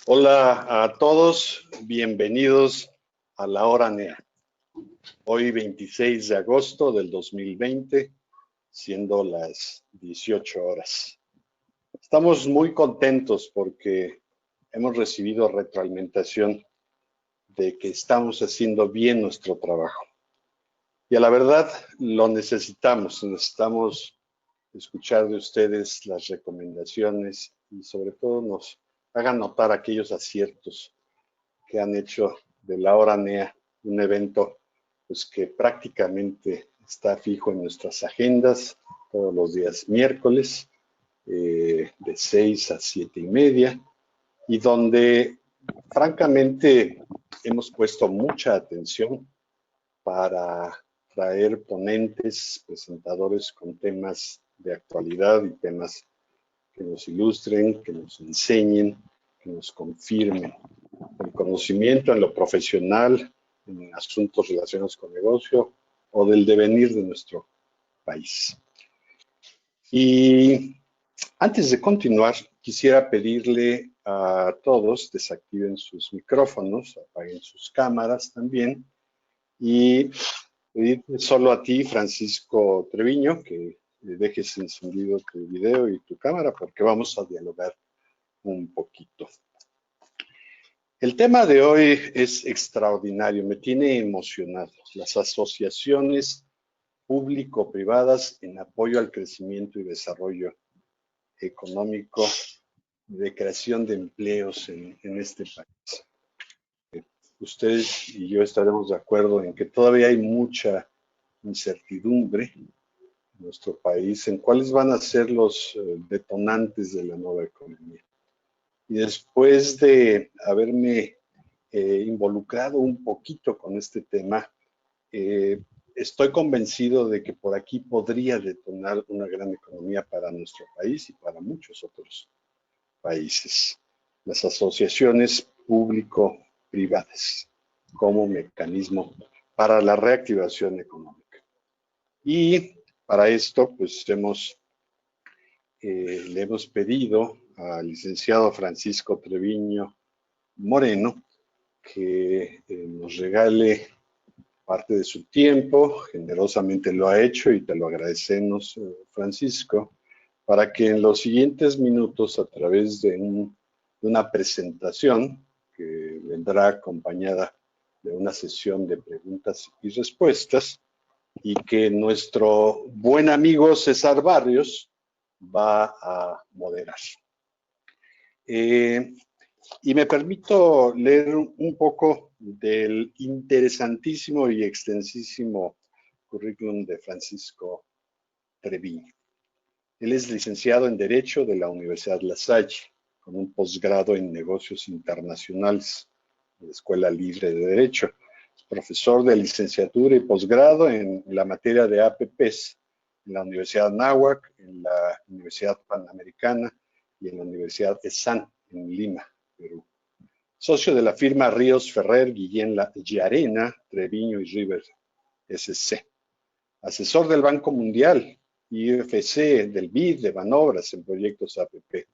Hola a todos, bienvenidos a la hora NEA. Hoy 26 de agosto del 2020, siendo las 18 horas. Estamos muy contentos porque hemos recibido retroalimentación de que estamos haciendo bien nuestro trabajo. Y a la verdad lo necesitamos escuchar de ustedes las recomendaciones y sobre todo nos hagan notar aquellos aciertos que han hecho de la hora NEA un evento pues, que prácticamente está fijo en nuestras agendas todos los días miércoles de 6 a 7 y media y donde francamente hemos puesto mucha atención para traer ponentes, presentadores con temas de actualidad y temas que nos ilustren, que nos enseñen, que nos confirmen el conocimiento en lo profesional, en asuntos relacionados con negocio o del devenir de nuestro país. Y antes de continuar, quisiera pedirle a todos desactiven sus micrófonos, apaguen sus cámaras también y pedirte solo a ti, Francisco Treviño, que dejes encendido tu video y tu cámara porque vamos a dialogar un poquito. El tema de hoy es extraordinario, me tiene emocionado. Las asociaciones público-privadas en apoyo al crecimiento y desarrollo económico de creación de empleos en este país. Ustedes y yo estaremos de acuerdo en que todavía hay mucha incertidumbre en nuestro país en cuáles van a ser los detonantes de la nueva economía. Y después de haberme involucrado un poquito con este tema, estoy convencido de que por aquí podría detonar una gran economía para nuestro país y para muchos otros países. Las asociaciones público-privadas como mecanismo para la reactivación económica. Y para esto, pues le hemos pedido al licenciado Francisco Treviño Moreno que nos regale parte de su tiempo, generosamente lo ha hecho y te lo agradecemos, Francisco, para que en los siguientes minutos, a través de una presentación que vendrá acompañada de una sesión de preguntas y respuestas, y que nuestro buen amigo César Barrios va a moderar. Y me permito leer un poco del interesantísimo y extensísimo currículum de Francisco Treviño. Él es licenciado en Derecho de la Universidad La Salle, con un posgrado en Negocios Internacionales de la Escuela Libre de Derecho. Es profesor de licenciatura y posgrado en la materia de APPs en la Universidad Anáhuac, en la Universidad Panamericana y en la Universidad ESAN en Lima, Perú. Socio de la firma Ríos Ferrer, Guillén Llarena, Treviño y River SC. Asesor del Banco Mundial, IFC, del BID, de Banobras en proyectos APP.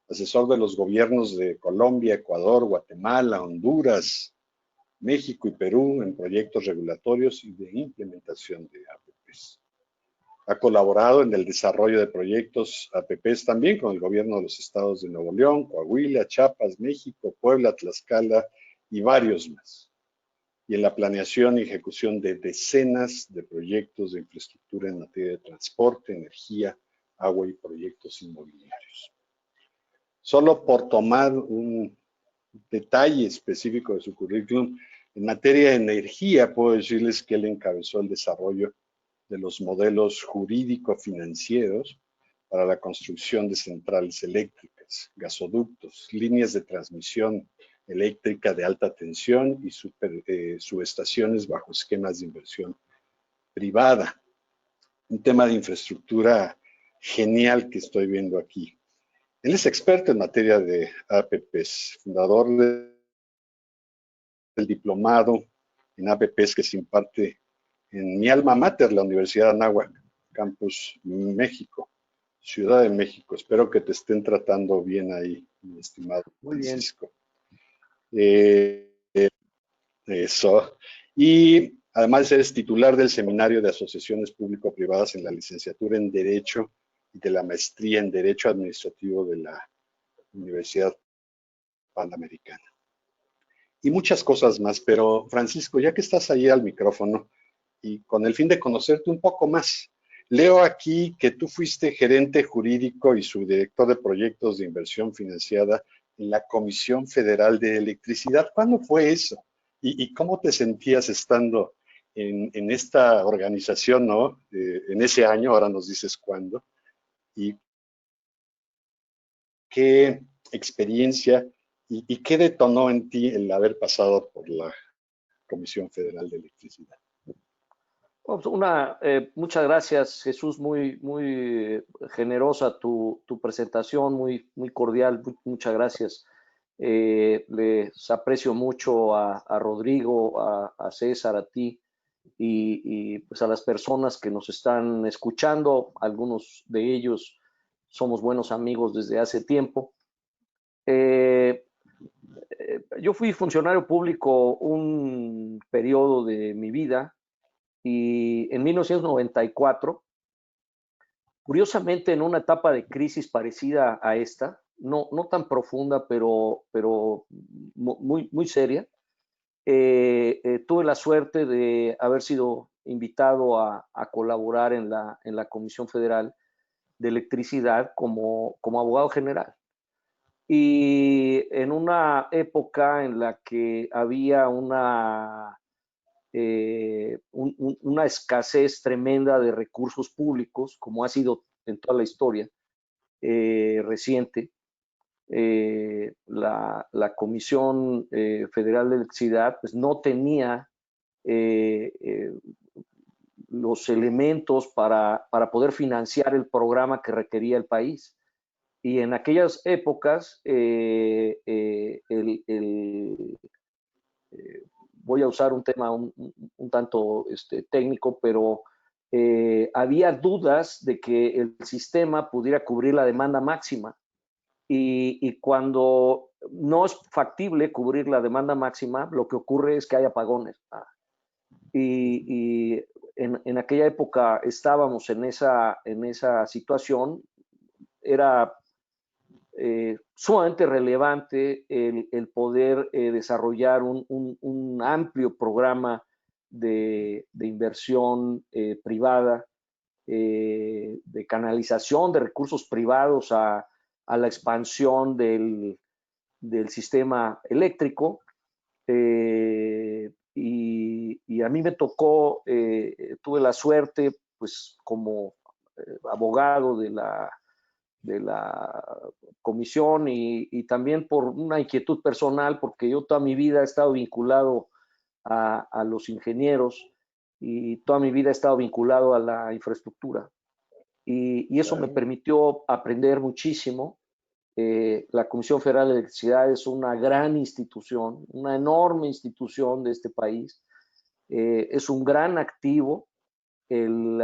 Asesor de los gobiernos de Colombia, Ecuador, Guatemala, Honduras, México y Perú en proyectos regulatorios y de implementación de APPs. Ha colaborado en el desarrollo de proyectos APPs también con el gobierno de los estados de Nuevo León, Coahuila, Chiapas, México, Puebla, Tlaxcala y varios más. Y en la planeación y ejecución de decenas de proyectos de infraestructura en materia de transporte, energía, agua y proyectos inmobiliarios. Solo por tomar un detalle específico de su currículum, en materia de energía puedo decirles que él encabezó el desarrollo de los modelos jurídico-financieros para la construcción de centrales eléctricas, gasoductos, líneas de transmisión eléctrica de alta tensión y subestaciones bajo esquemas de inversión privada. Un tema de infraestructura genial que estoy viendo aquí. Él es experto en materia de APPs, fundador del diplomado en APPs que se imparte en mi alma mater, la Universidad Anáhuac, Campus México, Ciudad de México. Espero que te estén tratando bien ahí, mi estimado Muy bien. Francisco. Eh, Eso. Y además eres titular del Seminario de Asociaciones Público-Privadas en la licenciatura en Derecho y de la maestría en Derecho Administrativo de la Universidad Panamericana. Y muchas cosas más, pero Francisco, ya que estás ahí al micrófono y con el fin de conocerte un poco más, leo aquí que tú fuiste gerente jurídico y subdirector de proyectos de inversión financiada en la Comisión Federal de Electricidad. ¿Cuándo fue eso? ¿Y cómo te sentías estando en esta organización, ¿no? En ese año, ahora nos dices cuándo, y qué experiencia y qué detonó en ti el haber pasado por la Comisión Federal de Electricidad. Pues muchas gracias, Jesús, muy generosa tu presentación, muy cordial, muchas gracias. Les aprecio mucho a Rodrigo, a César, a ti y pues a las personas que nos están escuchando. Algunos de ellos somos buenos amigos desde hace tiempo. Eh, yo fui funcionario público un periodo de mi vida y en 1994, curiosamente en una etapa de crisis parecida a esta, no tan profunda, pero muy seria, tuve la suerte de haber sido invitado a colaborar en la Comisión Federal de Electricidad como abogado general. Y en una época en la que había una escasez tremenda de recursos públicos, como ha sido en toda la historia reciente, la Comisión Federal de Electricidad pues, no tenía eh, eh, los elementos para poder financiar el programa que requería el país. Y en aquellas épocas, voy a usar un tema un tanto técnico, pero había dudas de que el sistema pudiera cubrir la demanda máxima. Y cuando no es factible cubrir la demanda máxima, lo que ocurre es que hay apagones. Y en aquella época estábamos en esa situación. Era sumamente relevante el poder desarrollar un amplio programa de inversión privada, de canalización de recursos privados a la expansión del sistema eléctrico. Y a mí me tocó, tuve la suerte, pues como abogado de la comisión y también por una inquietud personal, porque yo toda mi vida he estado vinculado a los ingenieros y toda mi vida he estado vinculado a la infraestructura. Y eso me Claro. permitió aprender muchísimo. La Comisión Federal de Electricidad es una gran institución, una enorme institución de este país. Es un gran activo. El,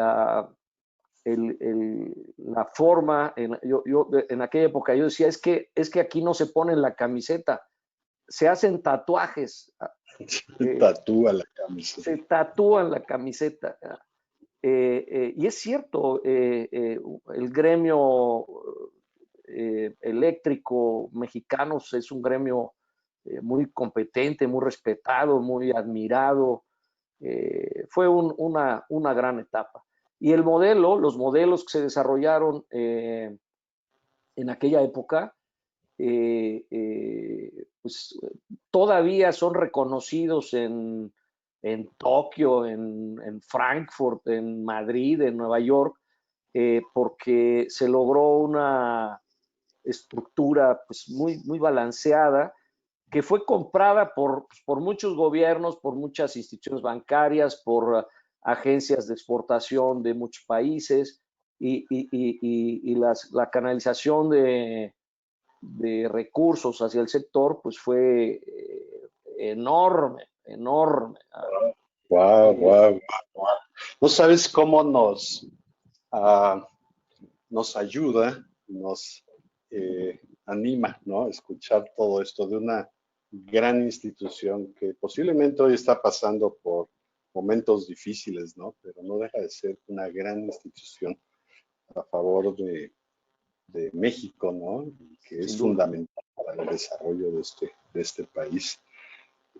la forma, en aquella época yo decía, es que aquí no se pone la camiseta, se hacen tatuajes, Tatúa la camisa. se tatúan la camiseta. Y es cierto, el gremio eléctrico mexicano es un gremio muy competente, muy respetado, muy admirado. Fue una gran etapa. Y el modelo, los modelos que se desarrollaron en aquella época, pues todavía son reconocidos en Tokio, en Frankfurt, en Madrid, en Nueva York, porque se logró una estructura pues, muy balanceada que fue comprada por muchos gobiernos, por muchas instituciones bancarias, por agencias de exportación de muchos países y la canalización de recursos hacia el sector pues fue enorme, enorme. Wow, Eh, wow, wow. No sabes cómo ah, nos ayuda, nos anima, ¿no? Escuchar todo esto de una gran institución que posiblemente hoy está pasando por momentos difíciles, ¿no? Pero no deja de ser una gran institución a favor de México, ¿no? Y que es sin duda. fundamental para el desarrollo de este país.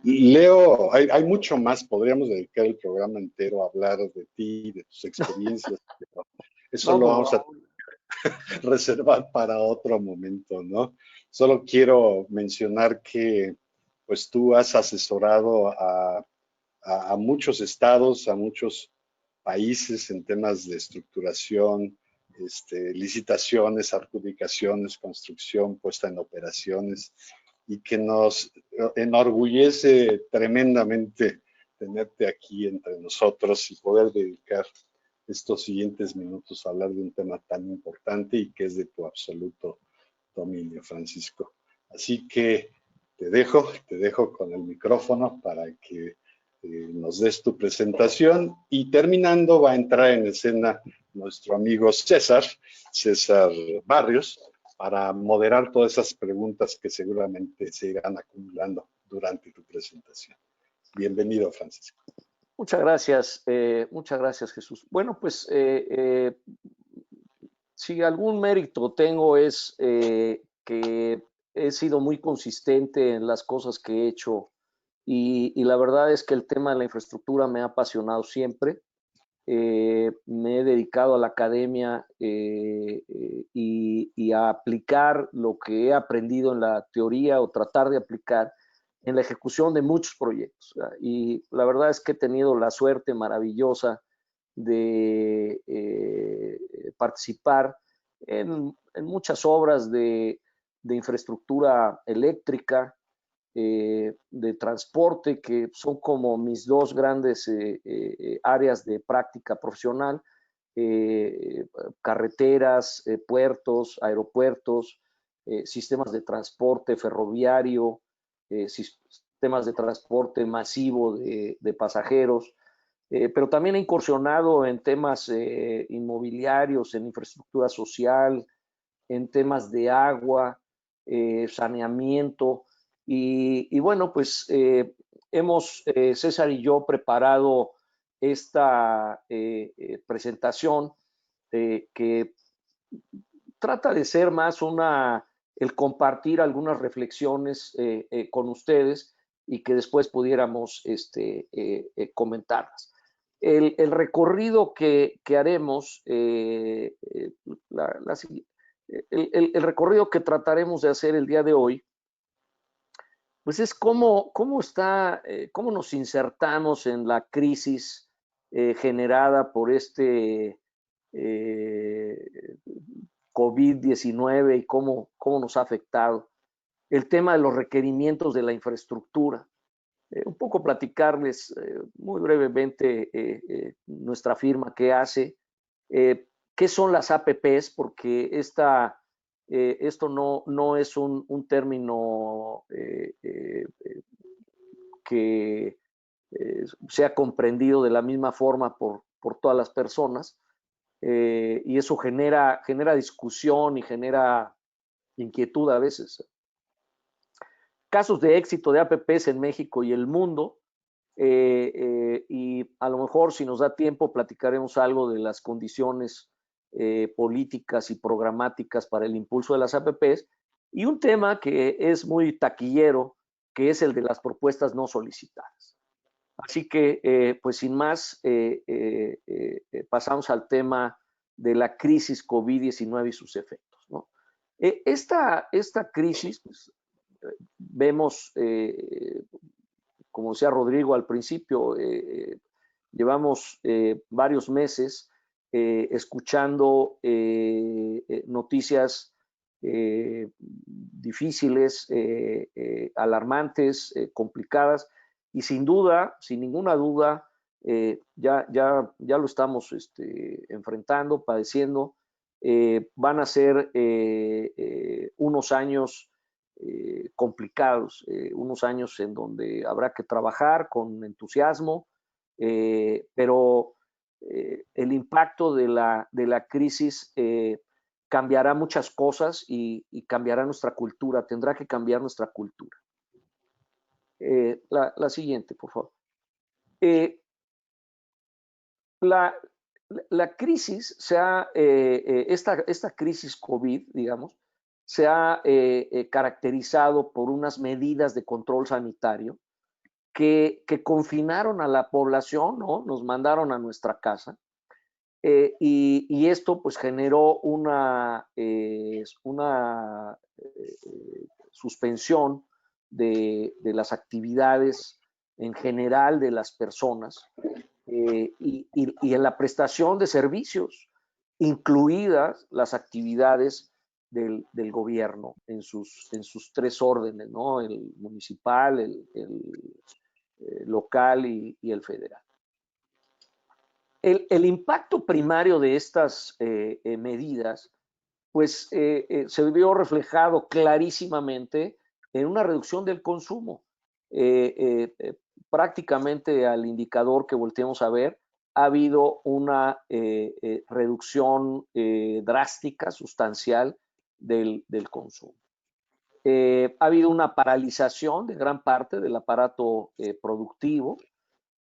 Leo, hay mucho más, podríamos dedicar el programa entero a hablar de ti, de tus experiencias, pero eso No, lo por vamos a favor. reservar para otro momento, ¿no? Solo quiero mencionar que pues tú has asesorado a muchos estados, a muchos países en temas de estructuración, licitaciones, adjudicaciones, construcción, puesta en operaciones, y que nos enorgullece tremendamente tenerte aquí entre nosotros y poder dedicar estos siguientes minutos a hablar de un tema tan importante y que es de tu absoluto dominio, Francisco. Así que te dejo con el micrófono para que nos des tu presentación y terminando va a entrar en escena nuestro amigo César Barrios, para moderar todas esas preguntas que seguramente se irán acumulando durante tu presentación. Bienvenido, Francisco. Muchas gracias, Jesús. Bueno, pues si algún mérito tengo es que he sido muy consistente en las cosas que he hecho y la verdad es que el tema de la infraestructura me ha apasionado siempre. Me he dedicado a la academia y a aplicar lo que he aprendido en la teoría o tratar de aplicar en la ejecución de muchos proyectos. Y la verdad es que he tenido la suerte maravillosa de participar en muchas obras de infraestructura eléctrica, de transporte, que son como mis dos grandes áreas de práctica profesional, carreteras, puertos, aeropuertos, sistemas de transporte ferroviario, sistemas de transporte masivo de pasajeros, pero también he incursionado en temas inmobiliarios, en infraestructura social, en temas de agua, saneamiento. Y bueno, pues César y yo, preparado esta presentación que trata de ser más el compartir algunas reflexiones con ustedes y que después pudiéramos comentarlas. El recorrido que haremos, la, la, el recorrido que trataremos de hacer el día de hoy, pues es cómo nos insertamos en la crisis generada por COVID-19 y cómo nos ha afectado. El tema de los requerimientos de la infraestructura. Un poco platicarles muy brevemente nuestra firma, qué hace, qué son las APPs, porque esto no es un término que sea comprendido de la misma forma por todas las personas, y eso genera discusión y genera inquietud a veces. Casos de éxito de APPs en México y el mundo, y a lo mejor si nos da tiempo platicaremos algo de las condiciones políticas y programáticas para el impulso de las APPs, y un tema que es muy taquillero, que es el de las propuestas no solicitadas. Así que, pues sin más, pasamos al tema de la crisis COVID-19 y sus efectos, ¿no? Esta crisis, pues, vemos, como decía Rodrigo al principio, llevamos varios meses escuchando noticias difíciles, alarmantes, complicadas, y sin duda, sin ninguna duda, ya lo estamos enfrentando, padeciendo. Van a ser unos años complicados, unos años en donde habrá que trabajar con entusiasmo, pero el impacto de la crisis cambiará muchas cosas y cambiará nuestra cultura, tendrá que cambiar nuestra cultura. La siguiente, por favor. La crisis esta crisis COVID, digamos, se ha caracterizado por unas medidas de control sanitario que confinaron a la población, ¿no? Nos mandaron a nuestra casa. Y esto pues generó una suspensión de las actividades en general de las personas y en la prestación de servicios, incluidas las actividades del gobierno en sus tres órdenes, ¿no? El municipal, el local y el federal. El impacto primario de estas medidas, pues se vio reflejado clarísimamente en una reducción del consumo. Prácticamente al indicador que volteemos a ver, ha habido una reducción drástica, sustancial del consumo. Ha habido una paralización de gran parte del aparato productivo,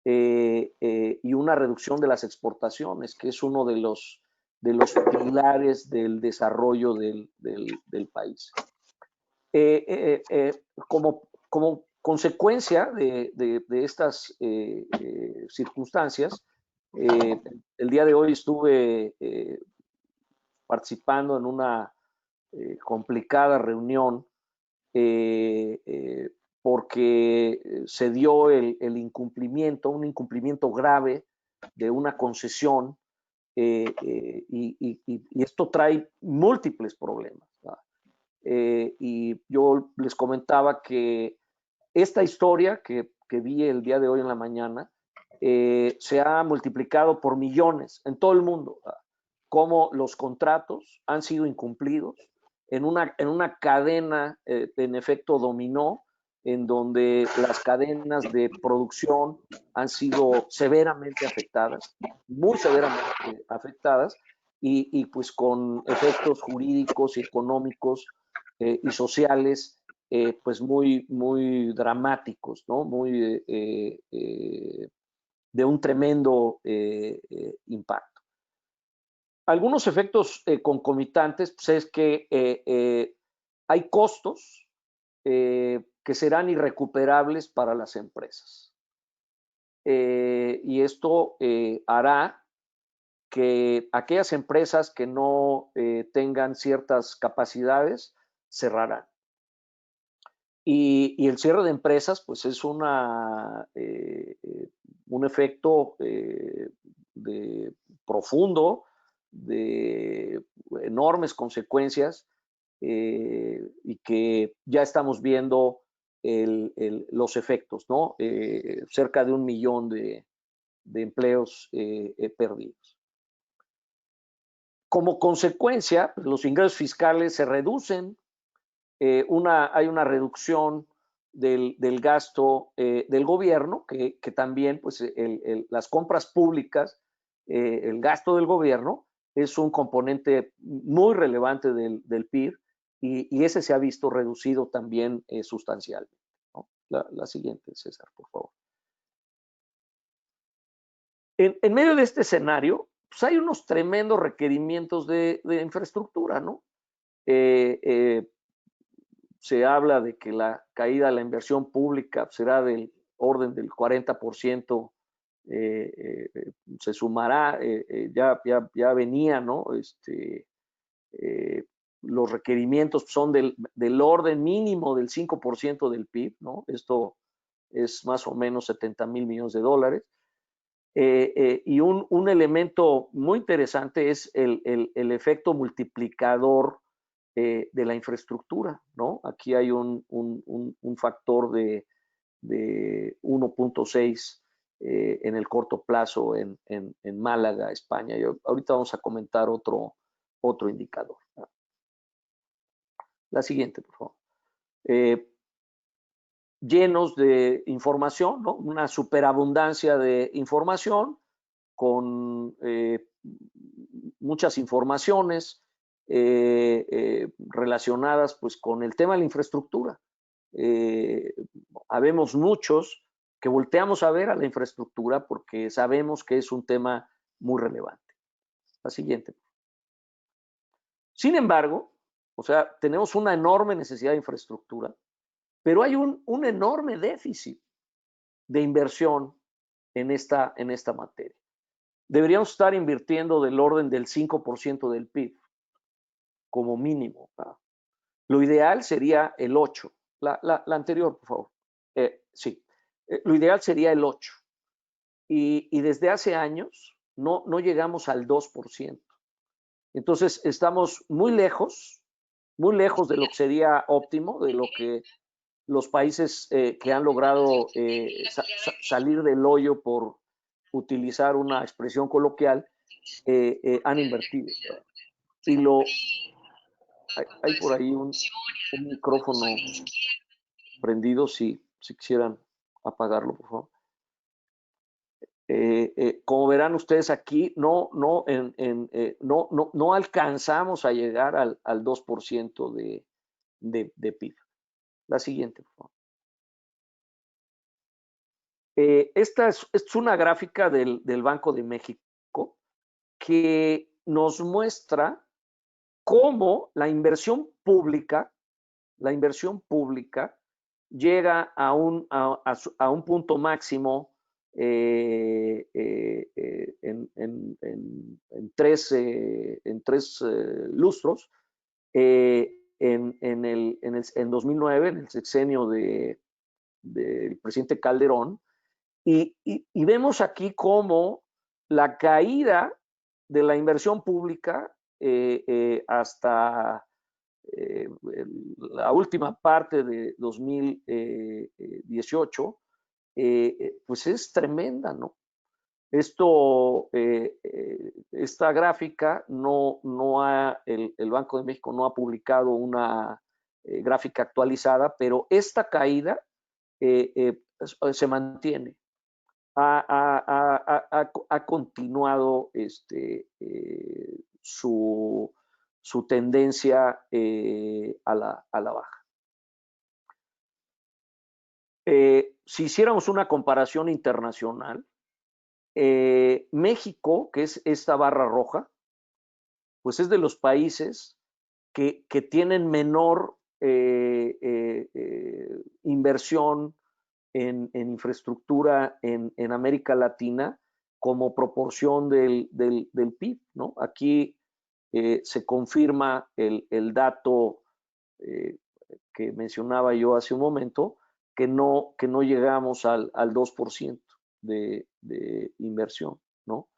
y una reducción de las exportaciones, que es uno de los pilares del desarrollo del país. Como consecuencia de estas circunstancias, el día de hoy estuve participando en una complicada reunión porque se dio un incumplimiento grave de una concesión y esto trae múltiples problemas. Y yo les comentaba que esta historia que vi el día de hoy en la mañana se ha multiplicado por millones en todo el mundo, cómo los contratos han sido incumplidos en una cadena en efecto dominó, en donde las cadenas de producción han sido severamente afectadas, muy severamente afectadas, y pues con efectos jurídicos y económicos y sociales pues muy dramáticos, ¿no? De un tremendo impacto. Algunos efectos concomitantes pues, es que hay costos que serán irrecuperables para las empresas. Y esto hará que aquellas empresas que no tengan ciertas capacidades cerrarán. Y el cierre de empresas, pues es un efecto profundo, de enormes consecuencias, y que ya estamos viendo los efectos, ¿no? Cerca de 1 millón de empleos perdidos. Como consecuencia, pues, los ingresos fiscales se reducen, hay una reducción del gasto del gobierno, que también pues, las compras públicas, el gasto del gobierno es un componente muy relevante del PIB y ese se ha visto reducido también sustancialmente, ¿no? La siguiente, César, por favor. En medio de este escenario, pues hay unos tremendos requerimientos de infraestructura, ¿no? Se habla de que la caída de la inversión pública será del orden del 40%, se sumará, ya venía, ¿no? Los requerimientos son del orden mínimo del 5% del PIB, ¿no? Esto es más o menos 70,000 millones de dólares. Y un elemento muy interesante es el efecto multiplicador de la infraestructura, ¿no? Aquí hay un factor de 1.6 en el corto plazo en Málaga, España. Ahorita vamos a comentar otro indicador. La siguiente, por favor. Llenos de información, ¿no? Una superabundancia de información con muchas informaciones relacionadas pues con el tema de la infraestructura. Habemos muchos que volteamos a ver a la infraestructura porque sabemos que es un tema muy relevante. La siguiente. Sin embargo, o sea, tenemos una enorme necesidad de infraestructura, pero hay un enorme déficit de inversión en esta materia. Deberíamos estar invirtiendo del orden del 5% del PIB como mínimo. Lo ideal sería el 8%. La anterior, por favor. Sí, lo ideal sería el 8%. Y desde hace años no llegamos al 2%. Entonces, estamos muy lejos de lo que sería óptimo, de lo que los países que han logrado salir del hoyo, por utilizar una expresión coloquial, han invertido. Y hay por ahí un micrófono prendido, si quisieran apagarlo, por favor. Como verán ustedes aquí, no alcanzamos a llegar al 2% de PIB. La siguiente, por favor. Esta es una gráfica del Banco de México que nos muestra cómo la inversión pública llega a un punto máximo en tres lustros, en 2009, en el sexenio del presidente Calderón, y vemos aquí cómo la caída de la inversión pública hasta la última parte de 2018, pues es tremenda, ¿no? Esta gráfica el Banco de México no ha publicado una gráfica actualizada, pero esta caída se mantiene. Ha continuado su tendencia a la baja. Si hiciéramos una comparación internacional, México, que es esta barra roja, pues es de los países que tienen menor inversión en infraestructura en América Latina como proporción del PIB, ¿no? Aquí se confirma el dato que mencionaba yo hace un momento, que no llegamos al 2% de inversión, ¿no?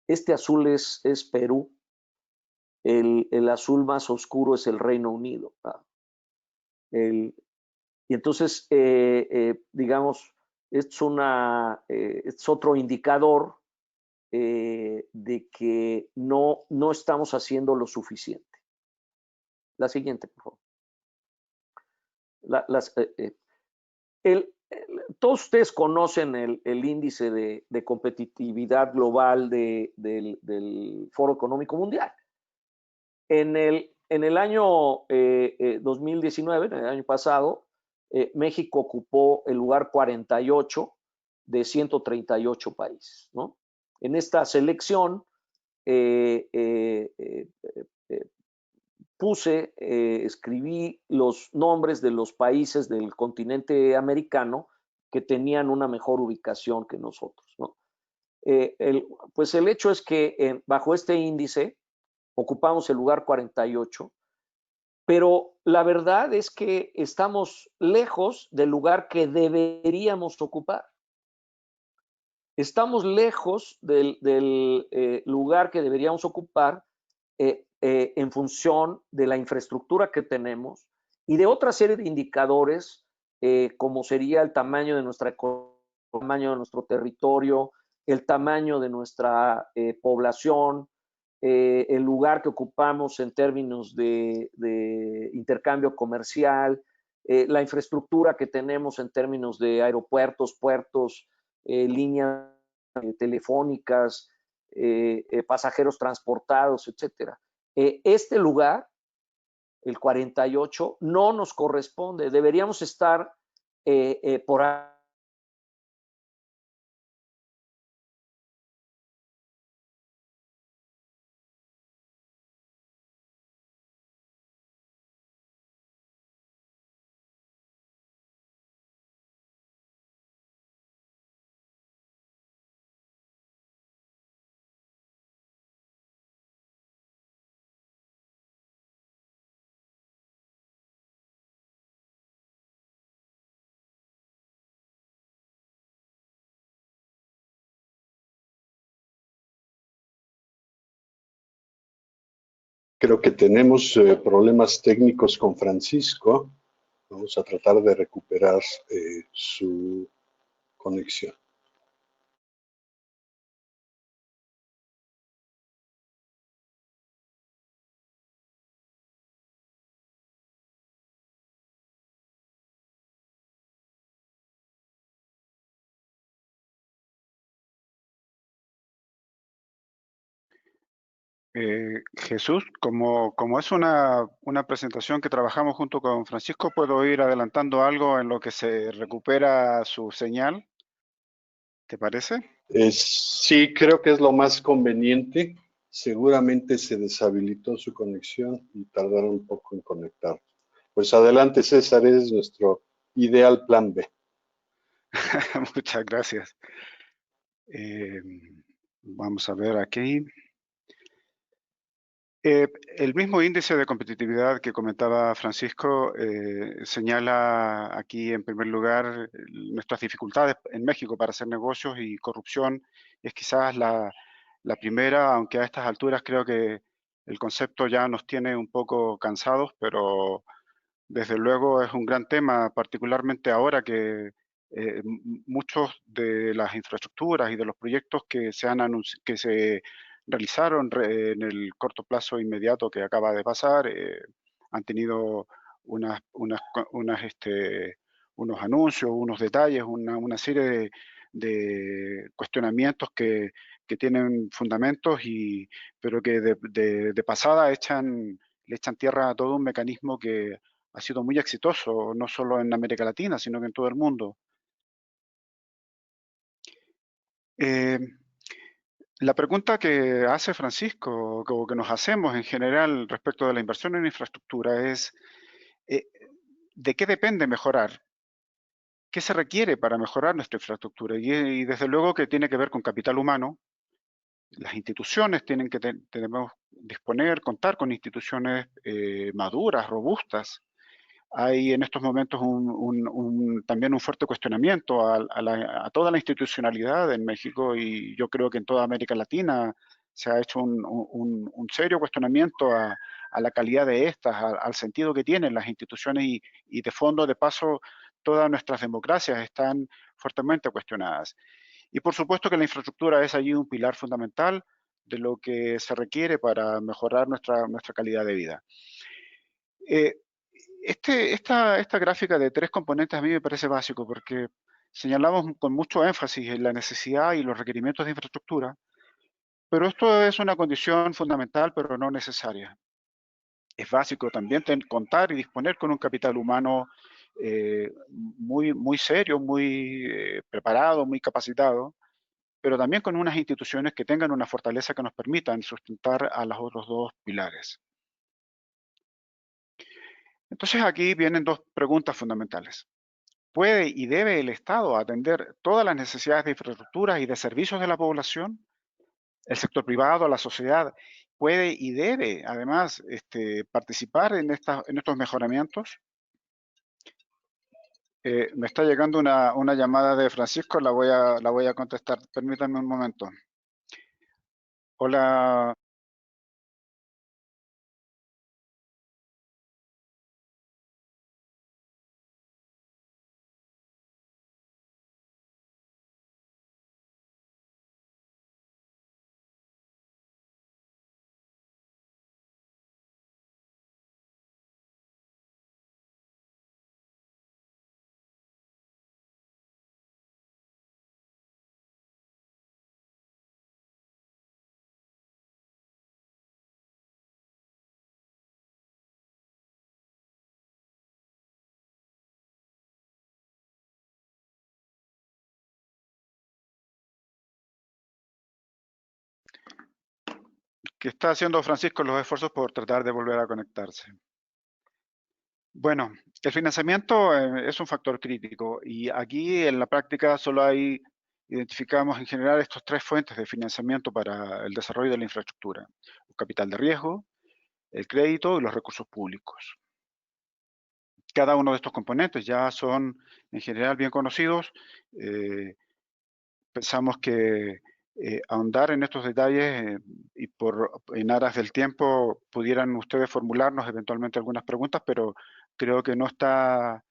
Este azul es Perú, el azul más oscuro es el Reino Unido. Y entonces, digamos, es otro indicador de que no estamos haciendo lo suficiente. La siguiente, por favor. Todos ustedes conocen el índice de competitividad global del Foro Económico Mundial. En el año 2019, en el año pasado, México ocupó el lugar 48 de 138 países, ¿no? En esta selección escribí los nombres de los países del continente americano que tenían una mejor ubicación que nosotros, ¿no? Pues el hecho es que bajo este índice ocupamos el lugar 48, pero la verdad es que estamos lejos del lugar que deberíamos ocupar. Estamos lejos del lugar que deberíamos ocupar en función de la infraestructura que tenemos y de otra serie de indicadores, como sería el tamaño de nuestra economía, el tamaño de nuestro territorio, el tamaño de nuestra población, el lugar que ocupamos en términos de intercambio comercial, la infraestructura que tenemos en términos de aeropuertos, puertos, líneas telefónicas, pasajeros transportados, etcétera. Este lugar, el 48, no nos corresponde. Deberíamos estar por Creo que tenemos problemas técnicos con Francisco. Vamos a tratar de recuperar su conexión. Jesús, como es una presentación que trabajamos junto con Francisco, ¿puedo ir adelantando algo en lo que se recupera su señal? ¿Te parece? Sí, creo que es lo más conveniente. Seguramente se deshabilitó su conexión y tardaron un poco en conectar. Pues adelante, César, es nuestro ideal plan B. Muchas gracias. Eh, Vamos a ver aquí. El mismo índice de competitividad que comentaba Francisco señala aquí en primer lugar nuestras dificultades en México para hacer negocios y corrupción. Es quizás la primera, aunque a estas alturas creo que el concepto ya nos tiene un poco cansados, pero desde luego es un gran tema, particularmente ahora que muchos de las infraestructuras y de los proyectos que que se realizaron en el corto plazo inmediato que acaba de pasar han tenido unos anuncios, unos detalles, una serie de cuestionamientos que tienen fundamentos, pero que de pasada le echan tierra a todo un mecanismo que ha sido muy exitoso, no solo en América Latina, sino que en todo el mundo. Eh, la pregunta que hace Francisco, o que nos hacemos en general respecto de la inversión en infraestructura es, eh, ¿de qué depende mejorar? ¿Qué se requiere para mejorar nuestra infraestructura? Y desde luego que tiene que ver con capital humano. Las instituciones tienen que tenemos disponer, contar con instituciones maduras, robustas. Hay en estos momentos también un fuerte cuestionamiento a toda la institucionalidad en México, y yo creo que en toda América Latina se ha hecho un serio cuestionamiento a la calidad de estas, al sentido que tienen las instituciones, y de fondo, de paso, todas nuestras democracias están fuertemente cuestionadas. Y por supuesto que la infraestructura es allí un pilar fundamental de lo que se requiere para mejorar nuestra calidad de vida. Eh, esta gráfica de tres componentes a mí me parece básico porque señalamos con mucho énfasis en la necesidad y los requerimientos de infraestructura, pero esto es una condición fundamental, pero no necesaria. Es básico también contar y disponer con un capital humano muy serio, muy preparado, muy capacitado, pero también con unas instituciones que tengan una fortaleza que nos permitan sustentar a los otros dos pilares. Entonces aquí vienen dos preguntas fundamentales. ¿Puede y debe el Estado atender todas las necesidades de infraestructuras y de servicios de la población? ¿El sector privado, la sociedad, puede y debe además participar en estos mejoramientos? Me está llegando una llamada de Francisco, la voy a contestar. Permítanme un momento. Hola. que está haciendo Francisco los esfuerzos por tratar de volver a conectarse. Bueno, el financiamiento es un factor crítico y aquí en la práctica solo identificamos en general estos tres fuentes de financiamiento para el desarrollo de la infraestructura: el capital de riesgo, el crédito y los recursos públicos. Cada uno de estos componentes ya son en general bien conocidos. Pensamos que ahondar en estos detalles y en aras del tiempo pudieran ustedes formularnos eventualmente algunas preguntas, pero creo que no está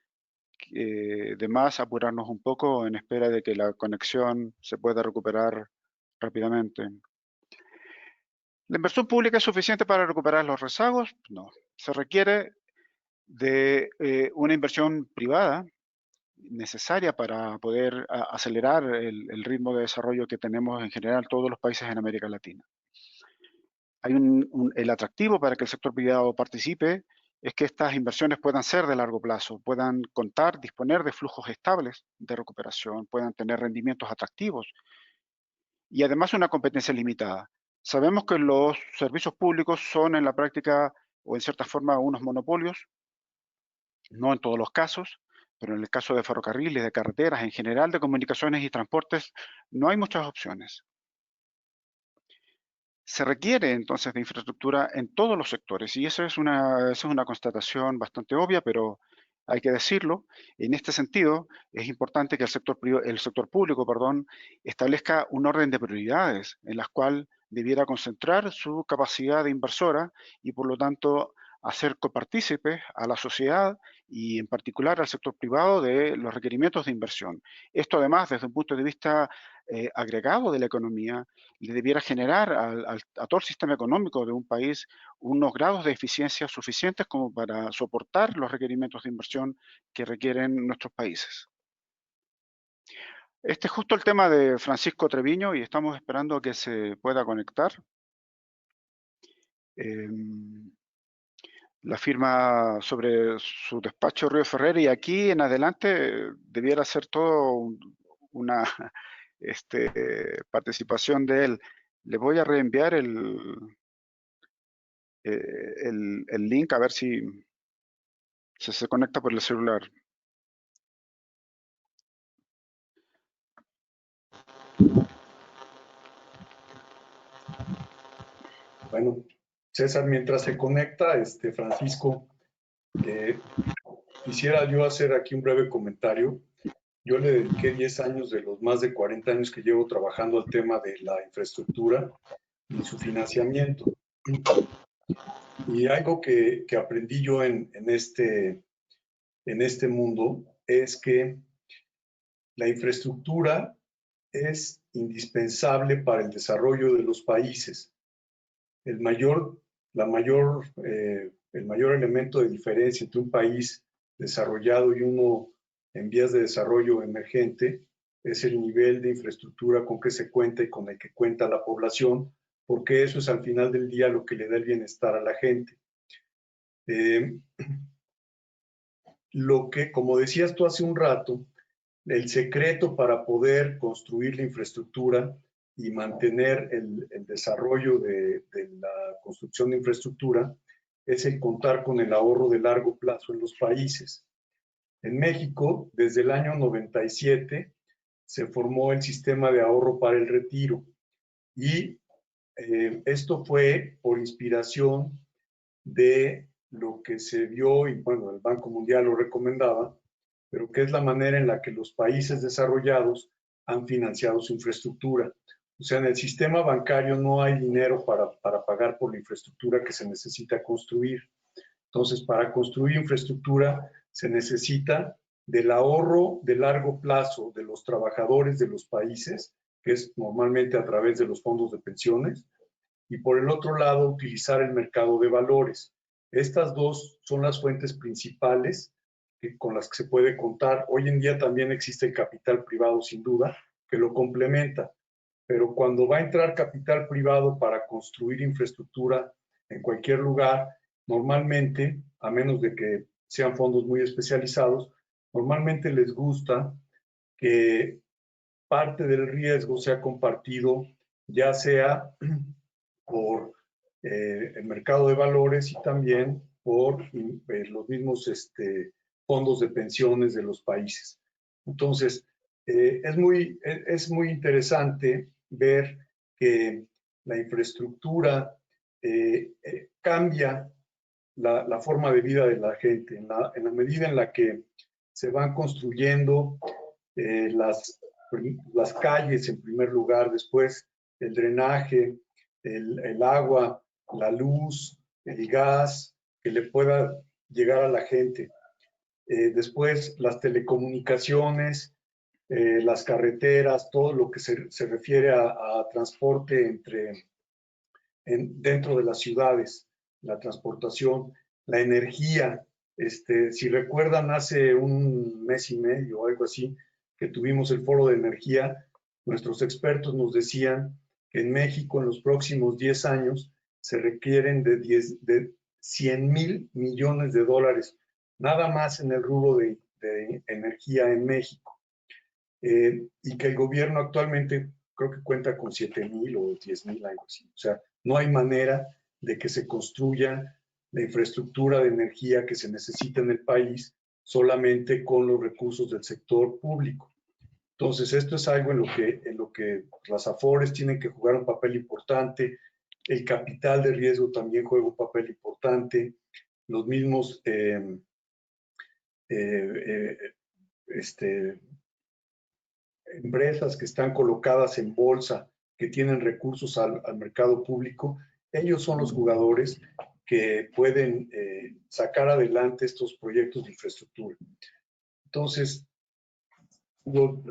de más apurarnos un poco en espera de que la conexión se pueda recuperar rápidamente. ¿La inversión pública es suficiente para recuperar los rezagos? No. Se requiere de una inversión privada necesaria para poder acelerar el ritmo de desarrollo que tenemos en general todos los países en América Latina. Hay el atractivo para que el sector privado participe es que estas inversiones puedan ser de largo plazo, puedan disponer de flujos estables de recuperación, puedan tener rendimientos atractivos y además una competencia limitada. Sabemos que los servicios públicos son en la práctica o en cierta forma unos monopolios, no en todos los casos, pero en el caso de ferrocarriles, de carreteras, en general de comunicaciones y transportes, no hay muchas opciones. Se requiere entonces de infraestructura en todos los sectores y esa es una constatación bastante obvia, pero hay que decirlo. En este sentido, es importante que el sector público, establezca un orden de prioridades en las cuales debiera concentrar su capacidad de inversora y por lo tanto hacer copartícipes a la sociedad y en particular al sector privado de los requerimientos de inversión. Esto además desde un punto de vista agregado de la economía le debiera generar a todo el sistema económico de un país unos grados de eficiencia suficientes como para soportar los requerimientos de inversión que requieren nuestros países. Este es justo el tema de Francisco Treviño y estamos esperando a que se pueda conectar. La firma sobre su despacho Río Ferrer y aquí en adelante debiera ser todo una participación de él. Le voy a reenviar el link a ver si se conecta por el celular. Bueno, César, mientras se conecta, Francisco, quisiera yo hacer aquí un breve comentario. Yo le dediqué 10 años de los más de 40 años que llevo trabajando al tema de la infraestructura y su financiamiento. Y algo que aprendí yo en este mundo es que la infraestructura es indispensable para el desarrollo de los países. El mayor elemento de diferencia entre un país desarrollado y uno en vías de desarrollo emergente es el nivel de infraestructura con que se cuenta y con el que cuenta la población, porque eso es al final del día lo que le da el bienestar a la gente. Como decías tú hace un rato, el secreto para poder construir la infraestructura y mantener el desarrollo de la construcción de infraestructura es el contar con el ahorro de largo plazo en los países. En México, desde el año 97, se formó el sistema de ahorro para el retiro y esto fue por inspiración de lo que se vio, y bueno, el Banco Mundial lo recomendaba, pero que es la manera en la que los países desarrollados han financiado su infraestructura. O sea, en el sistema bancario no hay dinero para pagar por la infraestructura que se necesita construir. Entonces, para construir infraestructura se necesita del ahorro de largo plazo de los trabajadores de los países, que es normalmente a través de los fondos de pensiones, y por el otro lado, utilizar el mercado de valores. Estas dos son las fuentes principales con las que se puede contar. Hoy en día también existe el capital privado, sin duda, que lo complementa. Pero cuando va a entrar capital privado para construir infraestructura en cualquier lugar, normalmente, a menos de que sean fondos muy especializados, normalmente les gusta que parte del riesgo sea compartido, ya sea por el mercado de valores y también por los mismos fondos de pensiones de los países. Entonces, es muy interesante ver que la infraestructura cambia la forma de vida de la gente, en la medida en la que se van construyendo las calles en primer lugar, después el drenaje, el agua, la luz, el gas, que le pueda llegar a la gente. Después las telecomunicaciones, las carreteras, todo lo que se refiere a transporte dentro de las ciudades, la transportación, la energía. Si recuerdan, hace un mes y medio o algo así, que tuvimos el foro de energía, nuestros expertos nos decían que en México en los próximos 10 años se requieren de 100,000 millones de dólares, nada más en el rubro de energía en México. Y que el gobierno actualmente creo que cuenta con 7,000 o 10,000, algo así. O sea, no hay manera de que se construya la infraestructura de energía que se necesita en el país solamente con los recursos del sector público. Entonces, esto es algo en lo que las AFORES tienen que jugar un papel importante, el capital de riesgo también juega un papel importante, los mismos empresas que están colocadas en bolsa, que tienen recursos al mercado público, ellos son los jugadores que pueden sacar adelante estos proyectos de infraestructura. Entonces,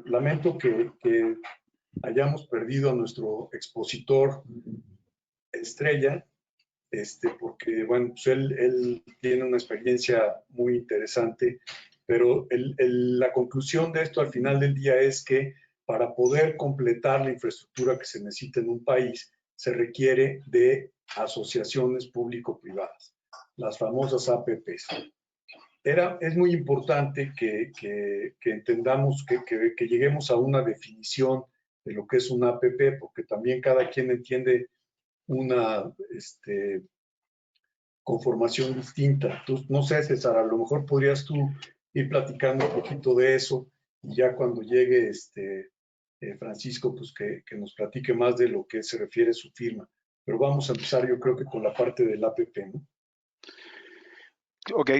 lamento que hayamos perdido a nuestro expositor estrella, porque, bueno, pues él tiene una experiencia muy interesante, pero la conclusión de esto al final del día es que para poder completar la infraestructura que se necesita en un país, se requiere de asociaciones público-privadas, las famosas APPs. Es muy importante que entendamos, que lleguemos a una definición de lo que es una APP, porque también cada quien entiende una conformación distinta. Entonces, no sé, César, a lo mejor podrías tú ir platicando un poquito de eso y ya cuando llegue Francisco, pues que nos platique más de lo que se refiere a su firma. Pero vamos a empezar, yo creo que con la parte del APP, ¿no? Ok,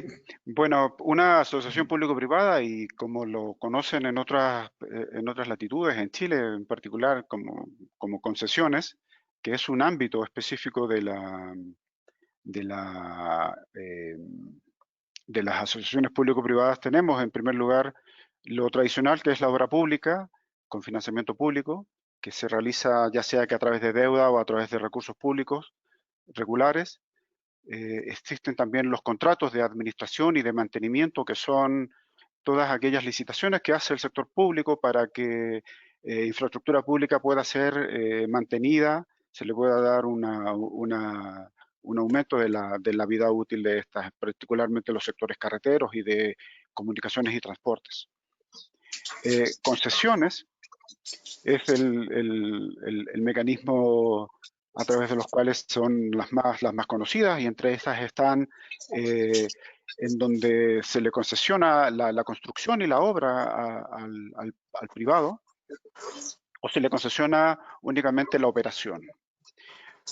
bueno, una asociación público-privada, y como lo conocen en otras latitudes, en Chile en particular, como concesiones, que es un ámbito específico de las asociaciones público-privadas. Tenemos en primer lugar lo tradicional, que es la obra pública con financiamiento público, que se realiza ya sea que a través de deuda o a través de recursos públicos regulares. Existen también los contratos de administración y de mantenimiento, que son todas aquellas licitaciones que hace el sector público para que infraestructura pública pueda ser mantenida, se le pueda dar un aumento de la vida útil de estas, particularmente los sectores carreteros y de comunicaciones y transportes. Concesiones es el mecanismo a través de los cuales son las más conocidas, y entre esas están en donde se le concesiona la construcción y la obra al privado, o se le concesiona únicamente la operación.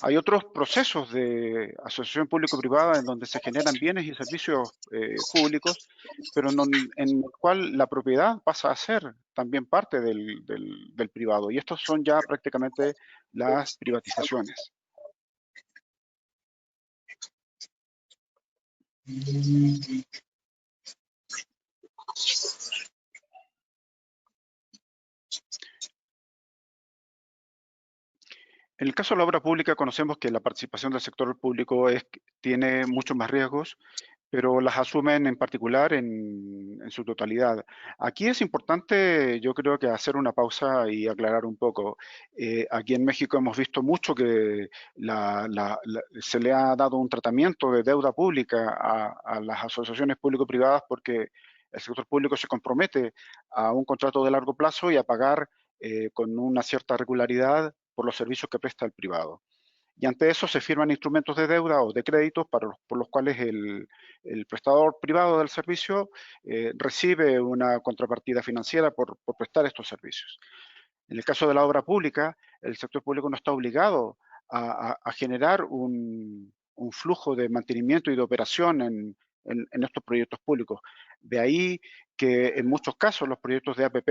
Hay otros procesos de asociación público-privada en donde se generan bienes y servicios públicos, pero en el cual la propiedad pasa a ser también parte del privado, y estos son ya prácticamente las privatizaciones. En el caso de la obra pública, conocemos que la participación del sector público tiene muchos más riesgos, pero las asumen en particular en su totalidad. Aquí es importante, yo creo, que hacer una pausa y aclarar un poco. Aquí en México hemos visto mucho que se le ha dado un tratamiento de deuda pública a las asociaciones público-privadas, porque el sector público se compromete a un contrato de largo plazo y a pagar con una cierta regularidad por los servicios que presta el privado. y ante eso se firman instrumentos de deuda o de créditos por los cuales el prestador privado del servicio recibe una contrapartida financiera por prestar estos servicios. En el caso de la obra pública, el sector público no está obligado a generar un flujo de mantenimiento y de operación en estos proyectos públicos. De ahí que en muchos casos los proyectos de APP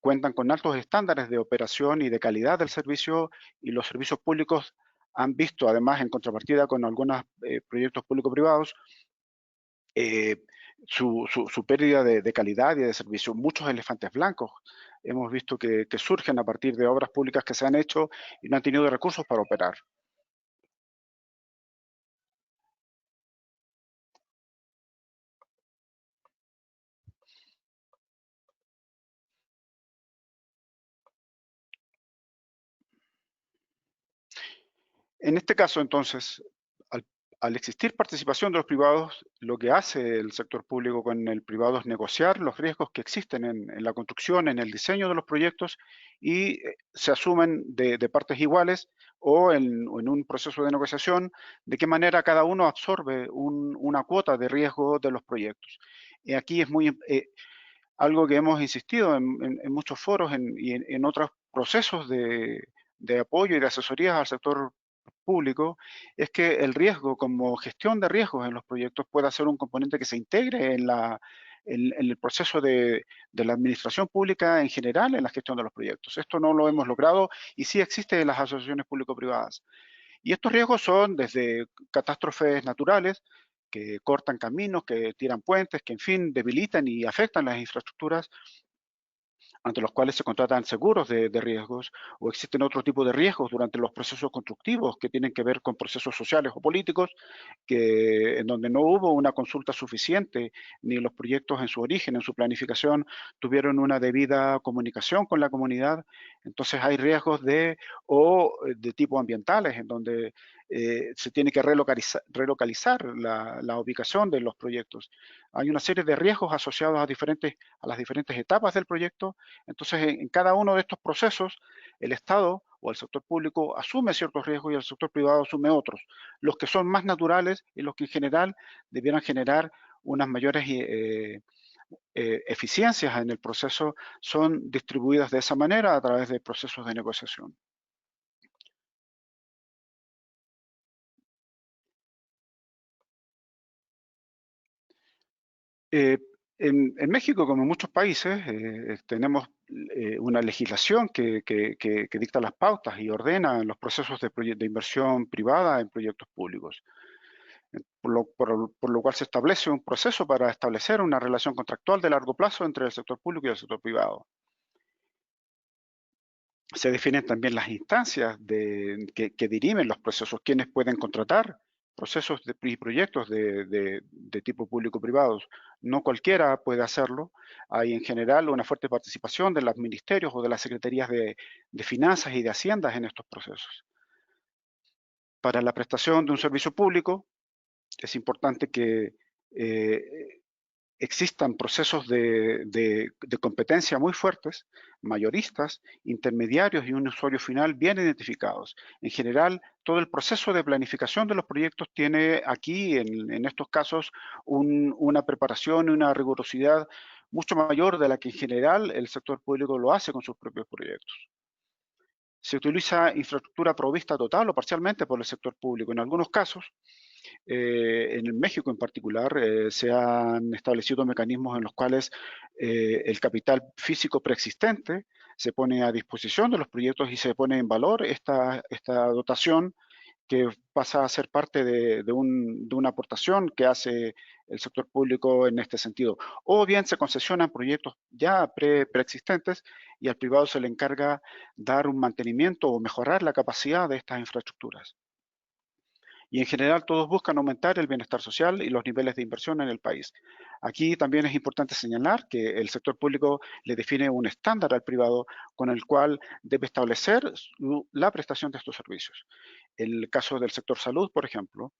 cuentan con altos estándares de operación y de calidad del servicio, y los servicios públicos han visto, además, en contrapartida con algunos proyectos público-privados, su pérdida de calidad y de servicio. Muchos elefantes blancos hemos visto que surgen a partir de obras públicas que se han hecho y no han tenido recursos para operar. En este caso, entonces, al existir participación de los privados, lo que hace el sector público con el privado es negociar los riesgos que existen en la construcción, en el diseño de los proyectos, y se asumen de partes iguales o en un proceso de negociación, de qué manera cada uno absorbe una cuota de riesgo de los proyectos. Y aquí es muy algo que hemos insistido en muchos foros y en otros procesos de apoyo y de asesorías al sector público, es que el riesgo como gestión de riesgos en los proyectos pueda ser un componente que se integre en el proceso de la administración pública en general en la gestión de los proyectos. Esto no lo hemos logrado y sí existe en las asociaciones público-privadas. Y estos riesgos son desde catástrofes naturales, que cortan caminos, que tiran puentes, que en fin debilitan y afectan las infraestructuras, ante los cuales se contratan seguros de riesgos, o existen otro tipo de riesgos durante los procesos constructivos que tienen que ver con procesos sociales o políticos, en donde no hubo una consulta suficiente, ni los proyectos en su origen, en su planificación, tuvieron una debida comunicación con la comunidad. Entonces hay riesgos de tipo ambientales, en donde se tiene que relocalizar la ubicación de los proyectos. Hay una serie de riesgos asociados a las diferentes etapas del proyecto. Entonces, en cada uno de estos procesos, el Estado o el sector público asume ciertos riesgos y el sector privado asume otros, los que son más naturales y los que en general debieran generar unas mayores eficiencias en el proceso, son distribuidas de esa manera a través de procesos de negociación. En México, como en muchos países, tenemos una legislación que dicta las pautas y ordena los procesos de inversión privada en proyectos públicos, por lo cual se establece un proceso para establecer una relación contractual de largo plazo entre el sector público y el sector privado. Se definen también las instancias que dirimen los procesos, quienes pueden contratar procesos y proyectos de tipo público-privados. No cualquiera puede hacerlo. Hay en general una fuerte participación de los ministerios o de las secretarías de finanzas y de haciendas en estos procesos. Para la prestación de un servicio público es importante que existan procesos de competencia muy fuertes, mayoristas, intermediarios y un usuario final bien identificados. En general, todo el proceso de planificación de los proyectos tiene aquí, en estos casos, una preparación y una rigurosidad mucho mayor de la que en general el sector público lo hace con sus propios proyectos. Se utiliza infraestructura provista total o parcialmente por el sector público. En algunos casos, en México en particular, se han establecido mecanismos en los cuales el capital físico preexistente se pone a disposición de los proyectos y se pone en valor esta dotación, que pasa a ser parte de una aportación que hace el sector público en este sentido. O bien se concesionan proyectos ya preexistentes y al privado se le encarga dar un mantenimiento o mejorar la capacidad de estas infraestructuras. Y en general todos buscan aumentar el bienestar social y los niveles de inversión en el país. Aquí también es importante señalar que el sector público le define un estándar al privado con el cual debe establecer la prestación de estos servicios. El caso del sector salud, por ejemplo,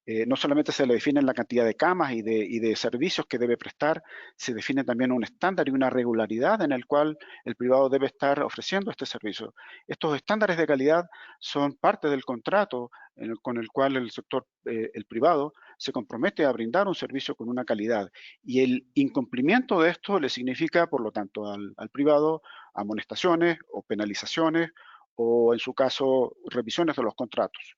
No solamente se le define la cantidad de camas y de servicios que debe prestar, se define también un estándar y una regularidad en el cual el privado debe estar ofreciendo este servicio. Estos estándares de calidad son parte del contrato con el cual el sector, el privado, se compromete a brindar un servicio con una calidad. Y el incumplimiento de esto le significa, por lo tanto, al privado amonestaciones o penalizaciones o, en su caso, revisiones de los contratos.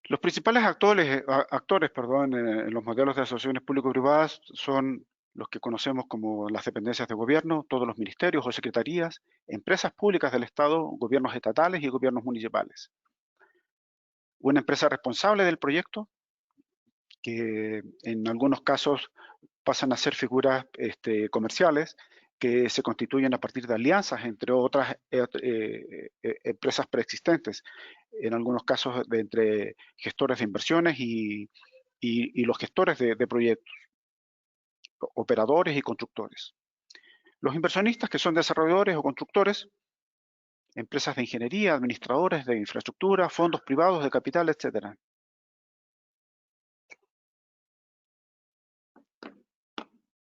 Los principales actores en los modelos de asociaciones público-privadas son los que conocemos como las dependencias de gobierno, todos los ministerios o secretarías, empresas públicas del Estado, gobiernos estatales y gobiernos municipales. Una empresa responsable del proyecto, que en algunos casos pasan a ser figuras comerciales, que se constituyen a partir de alianzas entre otras empresas preexistentes, en algunos casos entre gestores de inversiones y los gestores de proyectos, operadores y constructores. Los inversionistas, que son desarrolladores o constructores, empresas de ingeniería, administradores de infraestructura, fondos privados de capital, etc.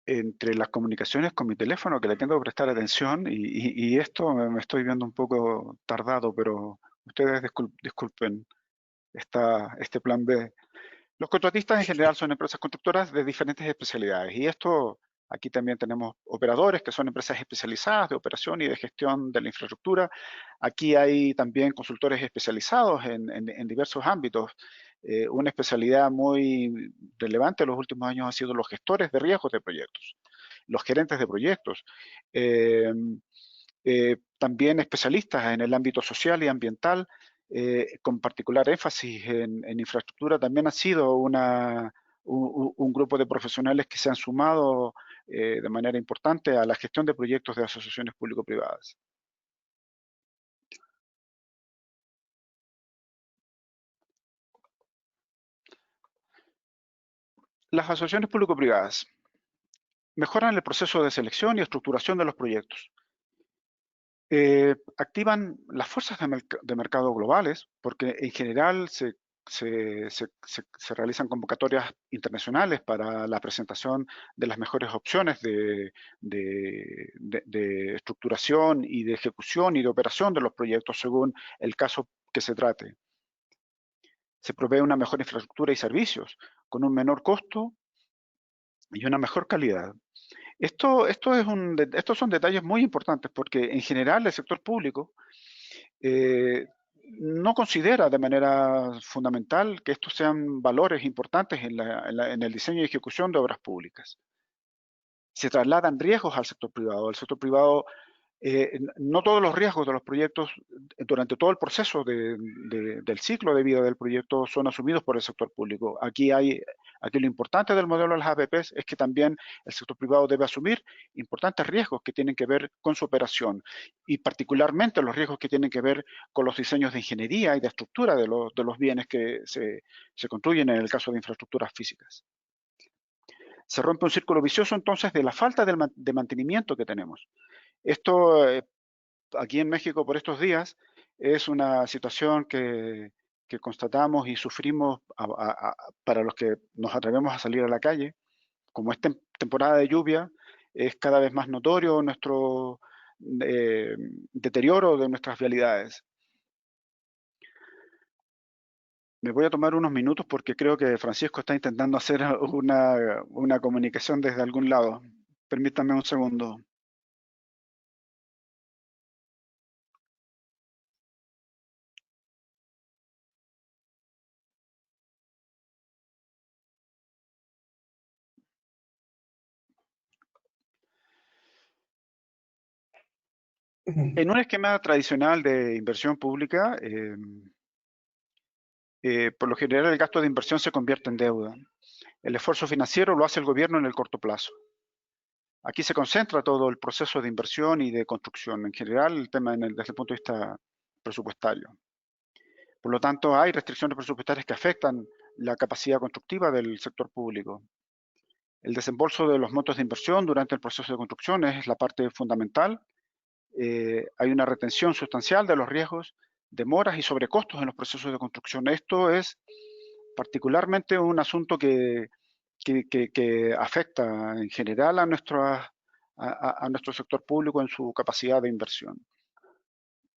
Entre las comunicaciones con mi teléfono, que le tengo que prestar atención, y esto me estoy viendo un poco tardado, pero ustedes disculpen este plan B. Los contratistas en general son empresas constructoras de diferentes especialidades, y esto, aquí también tenemos operadores, que son empresas especializadas de operación y de gestión de la infraestructura. Aquí hay también consultores especializados en diversos ámbitos. Una especialidad muy relevante en los últimos años ha sido los gestores de riesgos de proyectos, los gerentes de proyectos, también especialistas en el ámbito social y ambiental, con particular énfasis en infraestructura. También ha sido un grupo de profesionales que se han sumado de manera importante a la gestión de proyectos de asociaciones público-privadas. Las asociaciones público-privadas mejoran el proceso de selección y estructuración de los proyectos. Activan las fuerzas de mercado globales, porque en general se realizan convocatorias internacionales para la presentación de las mejores opciones de estructuración y de ejecución y de operación de los proyectos según el caso que se trate. Se provee una mejor infraestructura y servicios con un menor costo y una mejor calidad. Estos son detalles muy importantes, porque en general el sector público no considera de manera fundamental que estos sean valores importantes en el diseño y ejecución de obras públicas. Se trasladan riesgos al sector privado. El sector privado, no todos los riesgos de los proyectos durante todo el proceso del ciclo de vida del proyecto son asumidos por el sector público. Aquí lo importante del modelo de las APPs es que también el sector privado debe asumir importantes riesgos que tienen que ver con su operación, y particularmente los riesgos que tienen que ver con los diseños de ingeniería y de estructura de los bienes que se construyen en el caso de infraestructuras físicas. Se rompe un círculo vicioso entonces de la falta de mantenimiento que tenemos. Esto aquí en México por estos días es una situación que constatamos y sufrimos para los que nos atrevemos a salir a la calle. Como es temporada de lluvia, es cada vez más notorio nuestro deterioro de nuestras vialidades. Me voy a tomar unos minutos porque creo que Francisco está intentando hacer una comunicación desde algún lado. Permítanme un segundo. En un esquema tradicional de inversión pública, por lo general el gasto de inversión se convierte en deuda. El esfuerzo financiero lo hace el gobierno en el corto plazo. Aquí se concentra todo el proceso de inversión y de construcción, en general el tema desde el punto de vista presupuestario. Por lo tanto, hay restricciones presupuestarias que afectan la capacidad constructiva del sector público. El desembolso de los montos de inversión durante el proceso de construcción es la parte fundamental hay una retención sustancial de los riesgos, demoras y sobrecostos en los procesos de construcción. Esto es particularmente un asunto que afecta en general a nuestro sector público en su capacidad de inversión.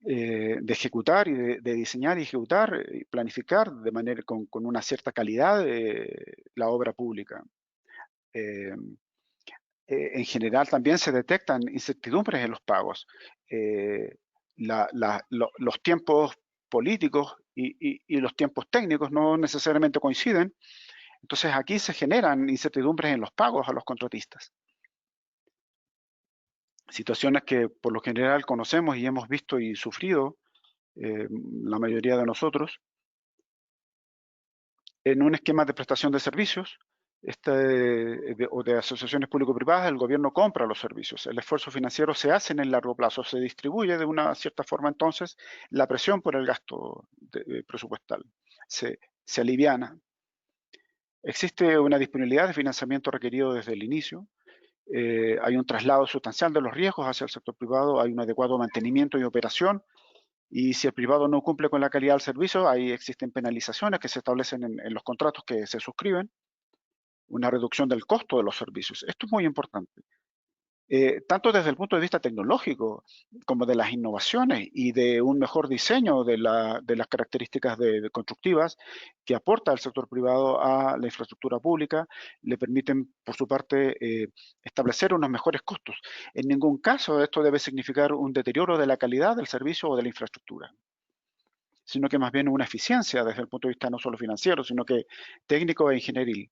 De ejecutar y de diseñar y ejecutar y planificar de manera con una cierta calidad la obra pública. En general también se detectan incertidumbres en los pagos. Los tiempos políticos y los tiempos técnicos no necesariamente coinciden. Entonces aquí se generan incertidumbres en los pagos a los contratistas. Situaciones que por lo general conocemos y hemos visto y sufrido la mayoría de nosotros. En un esquema de prestación de servicios o de asociaciones público-privadas, el gobierno compra los servicios. El esfuerzo financiero se hace en el largo plazo, se distribuye de una cierta forma entonces la presión por el gasto presupuestal. Se aliviana. Existe una disponibilidad de financiamiento requerido desde el inicio. Hay un traslado sustancial de los riesgos hacia el sector privado, hay un adecuado mantenimiento y operación, y si el privado no cumple con la calidad del servicio, ahí existen penalizaciones que se establecen en los contratos que se suscriben, una reducción del costo de los servicios. Esto es muy importante. Tanto desde el punto de vista tecnológico como de las innovaciones y de un mejor diseño de las características constructivas que aporta el sector privado a la infraestructura pública, le permiten, por su parte, establecer unos mejores costos. En ningún caso esto debe significar un deterioro de la calidad del servicio o de la infraestructura, sino que más bien una eficiencia desde el punto de vista no solo financiero, sino que técnico e ingenieril.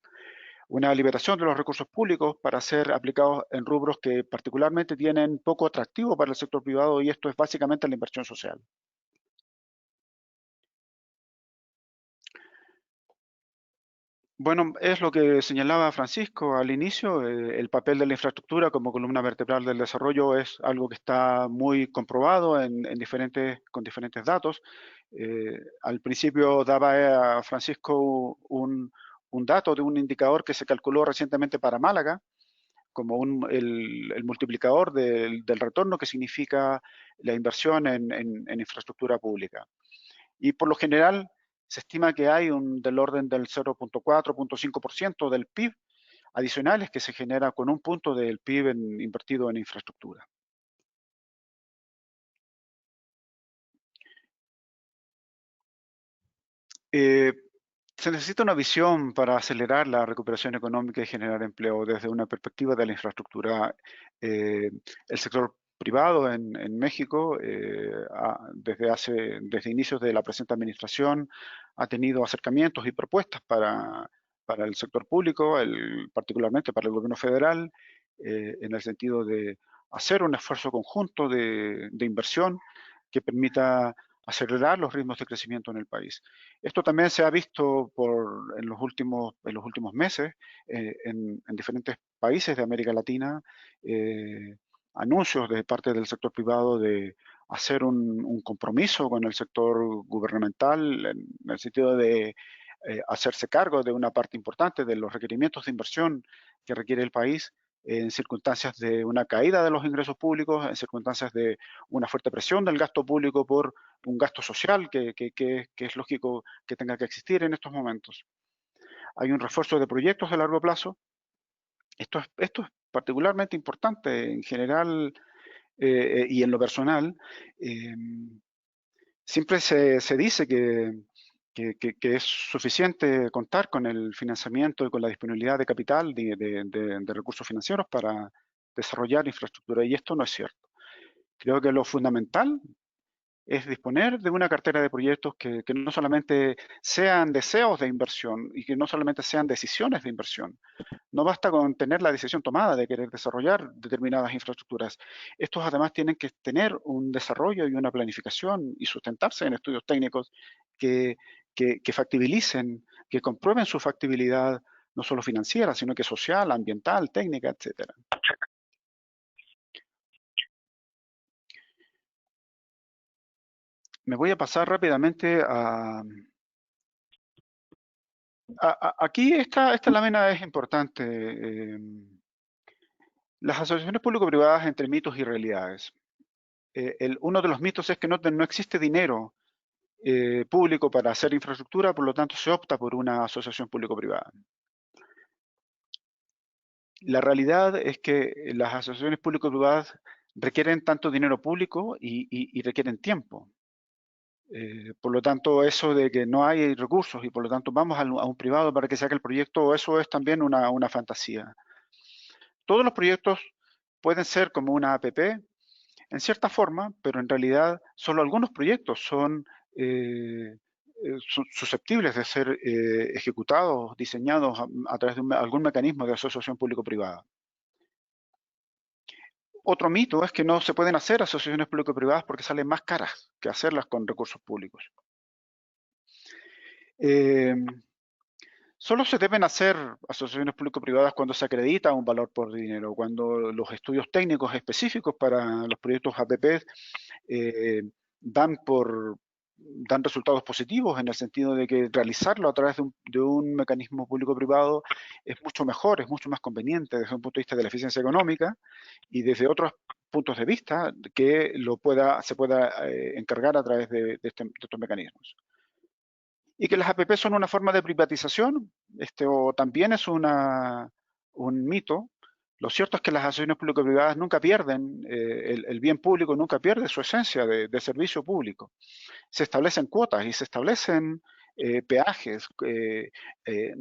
Una liberación de los recursos públicos para ser aplicados en rubros que particularmente tienen poco atractivo para el sector privado, y esto es básicamente la inversión social. Bueno, es lo que señalaba Francisco al inicio, el papel de la infraestructura como columna vertebral del desarrollo es algo que está muy comprobado con diferentes datos. Al principio daba a Francisco un dato de un indicador que se calculó recientemente para Málaga, como el multiplicador del retorno que significa la inversión en infraestructura pública. Y por lo general se estima que hay del orden del 0.4, 0.5% del PIB adicionales que se genera con un punto del PIB invertido en infraestructura. Se necesita una visión para acelerar la recuperación económica y generar empleo desde una perspectiva de la infraestructura. El sector privado en México, desde inicios de la presente administración, ha tenido acercamientos y propuestas para el sector público, particularmente para el gobierno federal, en el sentido de hacer un esfuerzo conjunto de inversión que permita acelerar los ritmos de crecimiento en el país. Esto también se ha visto en los últimos meses en diferentes países de América Latina, anuncios de parte del sector privado de hacer un compromiso con el sector gubernamental en el sentido de hacerse cargo de una parte importante de los requerimientos de inversión que requiere el país en circunstancias de una caída de los ingresos públicos, en circunstancias de una fuerte presión del gasto público por un gasto social que es lógico que tenga que existir en estos momentos. Hay un refuerzo de proyectos de largo plazo. Esto es particularmente importante en general y en lo personal. Siempre se dice que es suficiente contar con el financiamiento y con la disponibilidad de capital, de recursos financieros para desarrollar infraestructura, y esto no es cierto. Creo que lo fundamental es disponer de una cartera de proyectos que no solamente sean deseos de inversión y que no solamente sean decisiones de inversión. No basta con tener la decisión tomada de querer desarrollar determinadas infraestructuras. Estos además tienen que tener un desarrollo y una planificación y sustentarse en estudios técnicos que factibilicen, que comprueben su factibilidad no solo financiera, sino que social, ambiental, técnica, etcétera. Me voy a pasar rápidamente aquí esta lámina es importante. Las asociaciones público-privadas entre mitos y realidades. uno de los mitos es que no existe dinero público para hacer infraestructura, por lo tanto se opta por una asociación público-privada. La realidad es que las asociaciones público-privadas requieren tanto dinero público y requieren tiempo. Por lo tanto, eso de que no hay recursos y por lo tanto vamos a un privado para que saque el proyecto, eso es también una fantasía. Todos los proyectos pueden ser como una APP, en cierta forma, pero en realidad solo algunos proyectos son susceptibles de ser ejecutados, diseñados a través de algún mecanismo de asociación público-privada. Otro mito es que no se pueden hacer asociaciones público-privadas porque salen más caras que hacerlas con recursos públicos. Solo se deben hacer asociaciones público-privadas cuando se acredita un valor por dinero, cuando los estudios técnicos específicos para los proyectos APP dan resultados positivos en el sentido de que realizarlo a través de un mecanismo público-privado es mucho mejor, es mucho más conveniente desde un punto de vista de la eficiencia económica y desde otros puntos de vista que se pueda encargar a través de estos mecanismos. Y que las APP son una forma de privatización, también es un mito. Lo cierto es que las asociaciones público-privadas nunca pierden, el bien público nunca pierde su esencia de servicio público. Se establecen cuotas y se establecen peajes,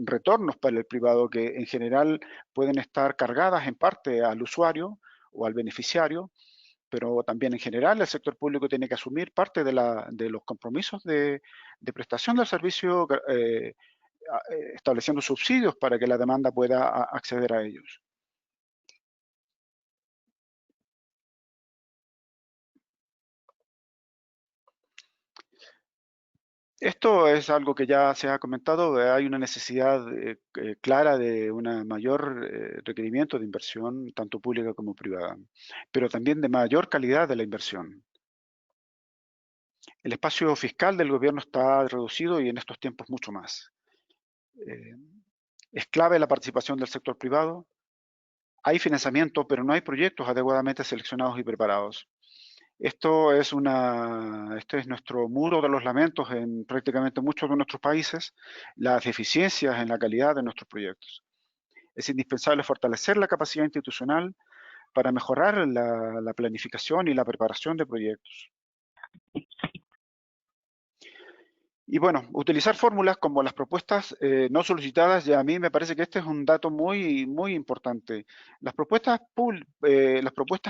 retornos para el privado que en general pueden estar cargadas en parte al usuario o al beneficiario, pero también en general el sector público tiene que asumir parte de los compromisos de prestación del servicio, estableciendo subsidios para que la demanda pueda acceder a ellos. Esto es algo que ya se ha comentado, hay una necesidad clara de un mayor requerimiento de inversión, tanto pública como privada, pero también de mayor calidad de la inversión. El espacio fiscal del gobierno está reducido y en estos tiempos mucho más. Es clave la participación del sector privado. Hay financiamiento, pero no hay proyectos adecuadamente seleccionados y preparados. Este es nuestro muro de los lamentos en prácticamente muchos de nuestros países, las deficiencias en la calidad de nuestros proyectos. Es indispensable fortalecer la capacidad institucional para mejorar la planificación y la preparación de proyectos. Y bueno, utilizar fórmulas como las propuestas no solicitadas, ya a mí me parece que este es un dato muy, muy importante. Las propuestas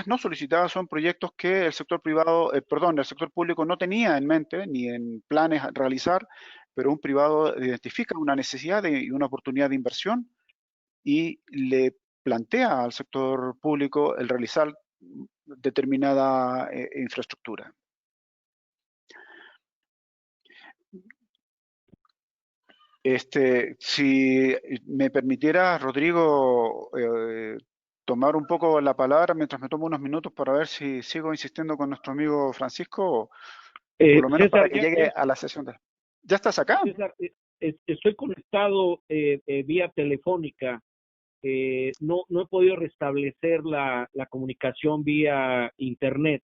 no solicitadas son proyectos que el sector el sector público no tenía en mente ni en planes a realizar, pero un privado identifica una necesidad y una oportunidad de inversión y le plantea al sector público el realizar determinada infraestructura. Si me permitiera, Rodrigo, tomar un poco la palabra mientras me tomo unos minutos para ver si sigo insistiendo con nuestro amigo Francisco, por lo menos César, para que llegue a la sesión de... ¿Ya estás acá? César, estoy conectado vía telefónica. No he podido restablecer la comunicación vía internet,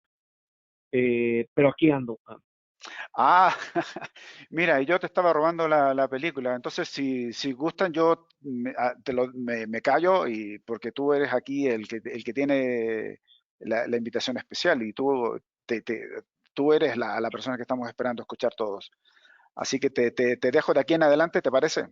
pero aquí ando. Ah, mira, yo te estaba robando la película, entonces si gustan yo me callo y porque tú eres aquí el que tiene la invitación especial y tú eres la persona que estamos esperando escuchar todos. Así que te dejo de aquí en adelante, ¿te parece?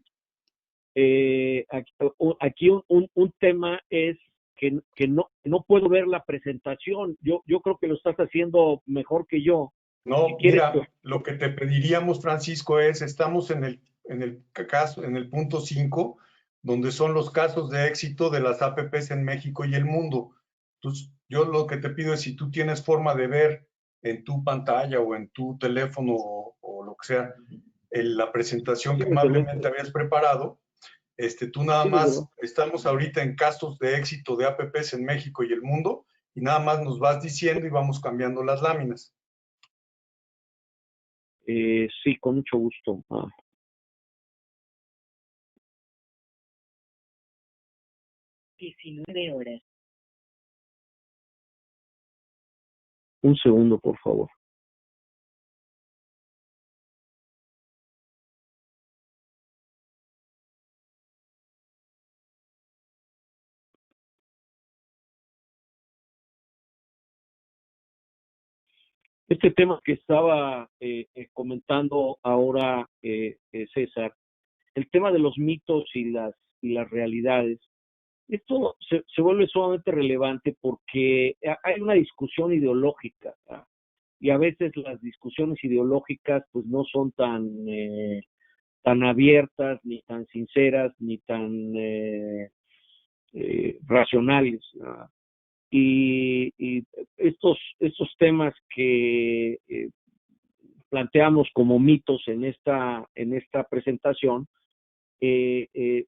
Aquí un tema es que no puedo ver la presentación. Yo creo que lo estás haciendo mejor que yo. No, Si quieres, mira, lo que te pediríamos, Francisco, estamos en el punto 5, donde son los casos de éxito de las APPs en México y el mundo. Entonces, yo lo que te pido es si tú tienes forma de ver en tu pantalla o en tu teléfono o lo que sea, la presentación que amablemente habías preparado, tú nada más, estamos ahorita en casos de éxito de APPs en México y el mundo, y nada más nos vas diciendo y vamos cambiando las láminas. sí, con mucho gusto. 19 horas. Un segundo, por favor. Este tema que estaba comentando ahora César, el tema de los mitos y las realidades, esto se vuelve sumamente relevante porque hay una discusión ideológica, ¿verdad? Y a veces las discusiones ideológicas pues no son tan abiertas, ni tan sinceras, ni tan racionales, ¿verdad? Y estos temas que planteamos como mitos en esta presentación se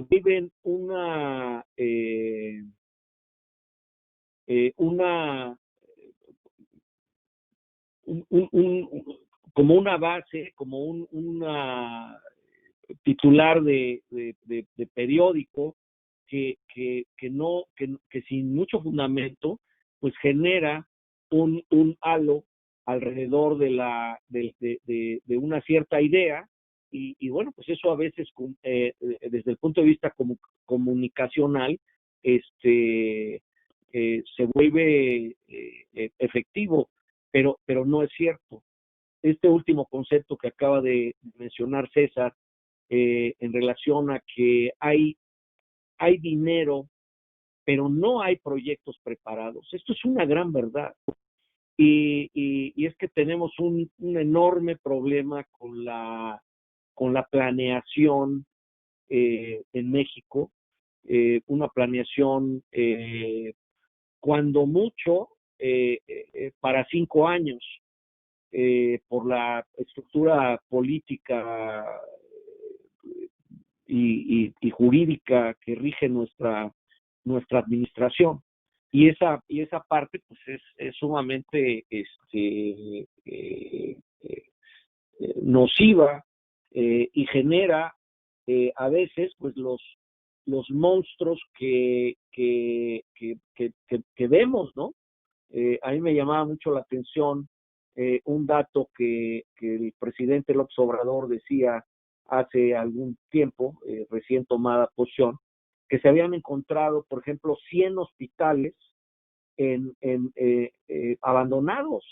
viven como una base, como una titular de periódico que sin mucho fundamento pues genera un halo alrededor de una cierta idea y bueno, pues eso a veces desde el punto de vista comunicacional se vuelve efectivo, pero no es cierto. Este último concepto que acaba de mencionar César en relación a que hay dinero, pero no hay proyectos preparados. Esto es una gran verdad. Y es que tenemos un enorme problema con la planeación en México, una planeación cuando mucho para 5 años, por la estructura política y jurídica que rige nuestra administración. Y esa parte pues es sumamente nociva y genera a veces pues los monstruos que vemos, ¿no? A mí me llamaba mucho la atención un dato que el presidente López Obrador decía hace algún tiempo, recién tomada posición, que se habían encontrado, por ejemplo, 100 hospitales abandonados.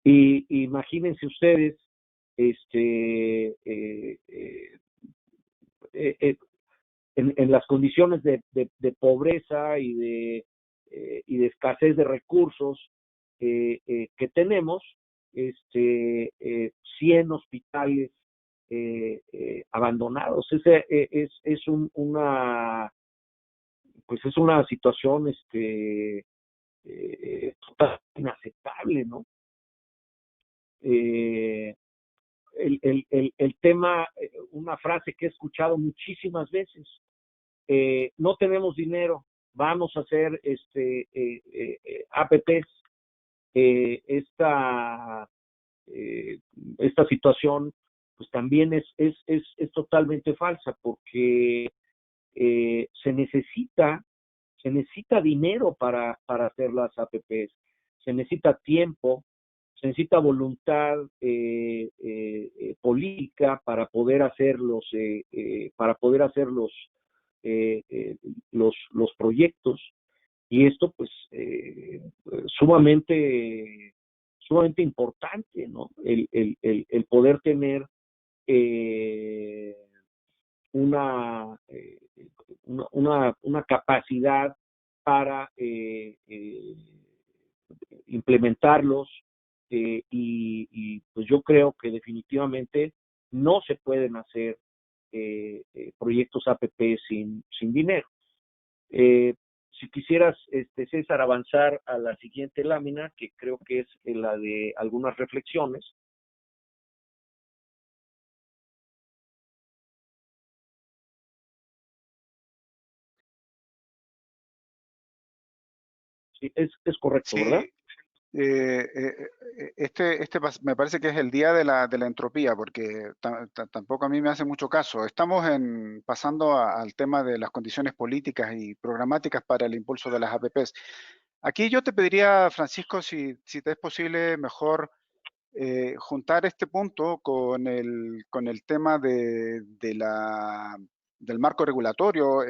Y imagínense ustedes, en las condiciones de pobreza y de escasez de recursos que tenemos, 100 hospitales abandonados. Es una situación totalmente inaceptable, ¿no? El tema, una frase que he escuchado muchísimas veces, no tenemos dinero, vamos a hacer APPs. Esta situación pues también es totalmente falsa porque se necesita dinero para hacer las APPs, se necesita tiempo, se necesita voluntad política para poder hacer los proyectos, y esto pues sumamente importante, ¿no? El poder tener una capacidad para implementarlos y pues yo creo que definitivamente no se pueden hacer proyectos APP sin dinero. Si quisieras, César, avanzar a la siguiente lámina, que creo que es la de algunas reflexiones. Sí, es correcto, Sí, ¿verdad? Me parece que es el día de la entropía, porque tampoco a mí me hace mucho caso. Estamos pasando al tema de las condiciones políticas y programáticas para el impulso de las APPs. Aquí yo te pediría, Francisco, si te es posible, mejor juntar este punto con el tema del marco regulatorio.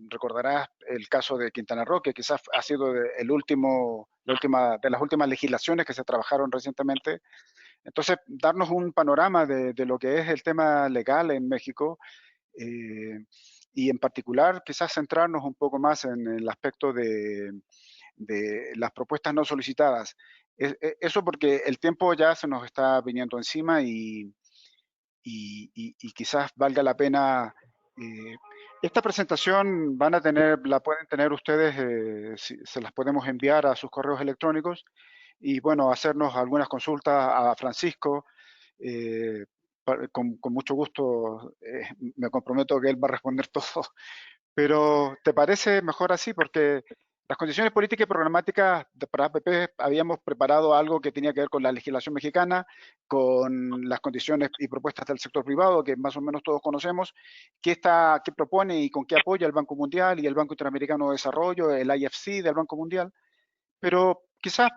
Recordarás el caso de Quintana Roo, que quizás ha sido de las últimas legislaciones que se trabajaron recientemente. Entonces, darnos un panorama de lo que es el tema legal en México, y en particular quizás centrarnos un poco más en el aspecto de las propuestas no solicitadas. Eso porque el tiempo ya se nos está viniendo encima y quizás valga la pena. Esta presentación la pueden tener ustedes, se las podemos enviar a sus correos electrónicos y bueno, hacernos algunas consultas a Francisco. Con mucho gusto, me comprometo que él va a responder todo. Pero ¿te parece mejor así? Porque las condiciones políticas y programáticas para APP habíamos preparado algo que tenía que ver con la legislación mexicana, con las condiciones y propuestas del sector privado, que más o menos todos conocemos, qué propone y con qué apoya el Banco Mundial y el Banco Interamericano de Desarrollo, el IFC del Banco Mundial. Pero quizás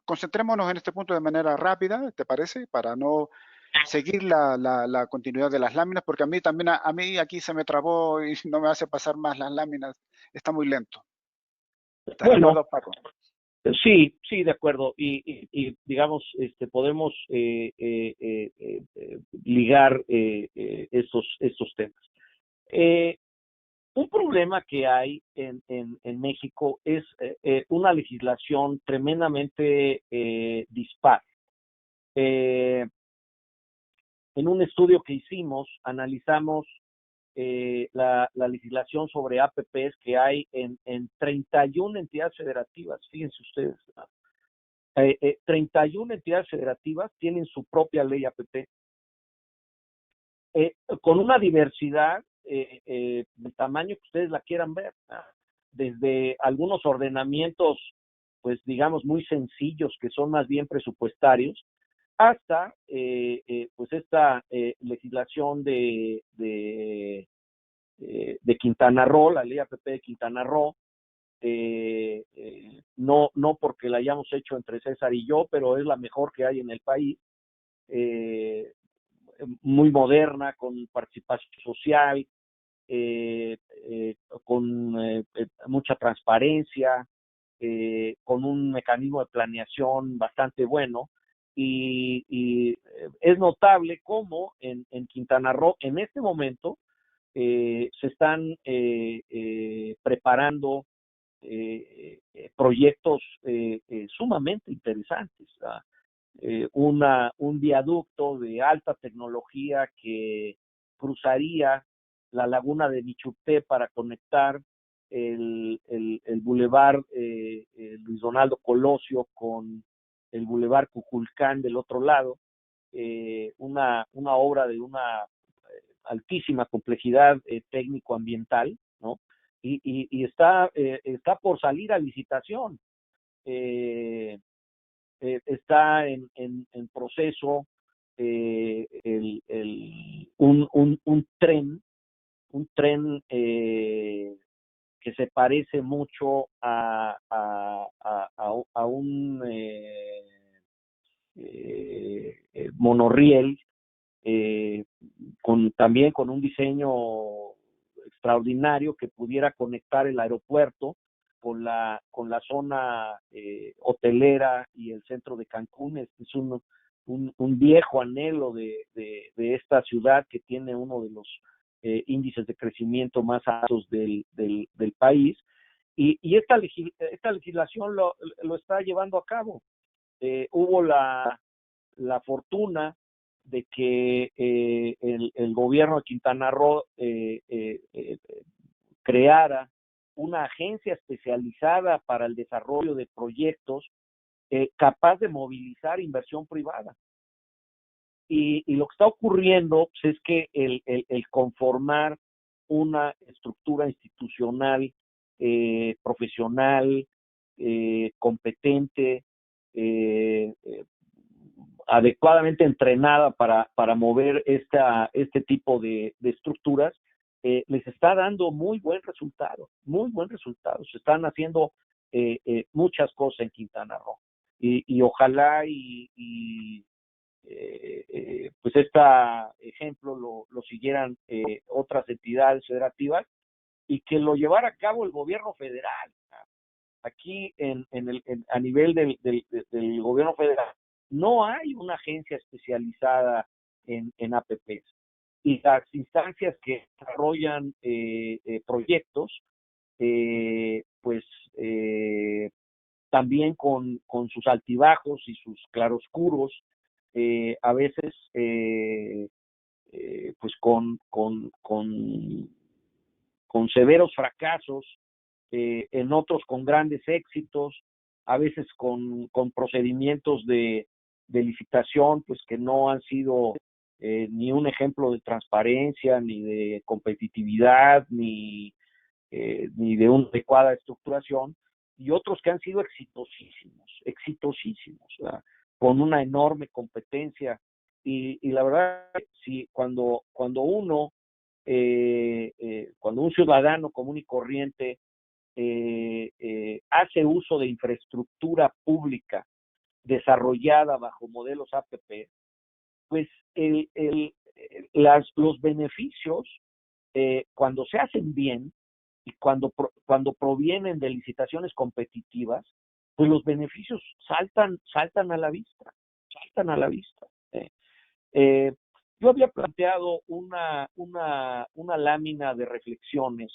concentrémonos en este punto de manera rápida, ¿te parece? Para no seguir la continuidad de las láminas, porque a mí aquí se me trabó y no me hace pasar más las láminas. Está muy lento. ¿Estás de acuerdo, Paco? Sí, de acuerdo. Y digamos, podemos ligar estos temas. Un problema que hay en México es una legislación tremendamente dispar. En un estudio que hicimos, analizamos la legislación sobre APPs que hay en 31 entidades federativas. Fíjense ustedes, 31 entidades federativas tienen su propia ley APP, con una diversidad del tamaño que ustedes la quieran ver, desde algunos ordenamientos, pues digamos, muy sencillos, que son más bien presupuestarios, hasta pues esta legislación de Quintana Roo, la ley APP de Quintana Roo, no porque la hayamos hecho entre César y yo, pero es la mejor que hay en el país, muy moderna, con participación social, con mucha transparencia, con un mecanismo de planeación bastante bueno, y es notable cómo en Quintana Roo en este momento se están preparando proyectos sumamente interesantes. Un viaducto de alta tecnología que cruzaría la laguna de Michupté para conectar el bulevar Luis Donaldo Colosio con el bulevar Cuculcán del otro lado, una obra de una altísima complejidad técnico-ambiental, ¿no? Y está por salir a licitación. Está en proceso un tren que se parece mucho a un monorriel, también con un diseño extraordinario que pudiera conectar el aeropuerto con la zona hotelera y el centro de Cancún. Es un viejo anhelo de esta ciudad, que tiene uno de los índices de crecimiento más altos del país, y esta legislación lo está llevando a cabo. Hubo la fortuna de que el gobierno de Quintana Roo creara una agencia especializada para el desarrollo de proyectos capaz de movilizar inversión privada. Y lo que está ocurriendo pues, es que el conformar una estructura institucional profesional, competente, adecuadamente entrenada para mover este tipo de estructuras, les está dando muy buen resultado. Se están haciendo muchas cosas en Quintana Roo. Y ojalá pues este ejemplo lo siguieran otras entidades federativas y que lo llevara a cabo el gobierno federal. Aquí a nivel del gobierno federal no hay una agencia especializada en APPs, y las instancias que desarrollan proyectos pues también con sus altibajos y sus claroscuros, a veces pues con severos fracasos, en otros con grandes éxitos, a veces con procedimientos de licitación pues que no han sido ni un ejemplo de transparencia, ni de competitividad, ni de una adecuada estructuración, y otros que han sido exitosísimos, ¿verdad? Con una enorme competencia. Y la verdad, sí, cuando un ciudadano común y corriente hace uso de infraestructura pública desarrollada bajo modelos APP, pues los beneficios, cuando se hacen bien y cuando provienen de licitaciones competitivas, pues los beneficios saltan a la vista. Yo había planteado una lámina de reflexiones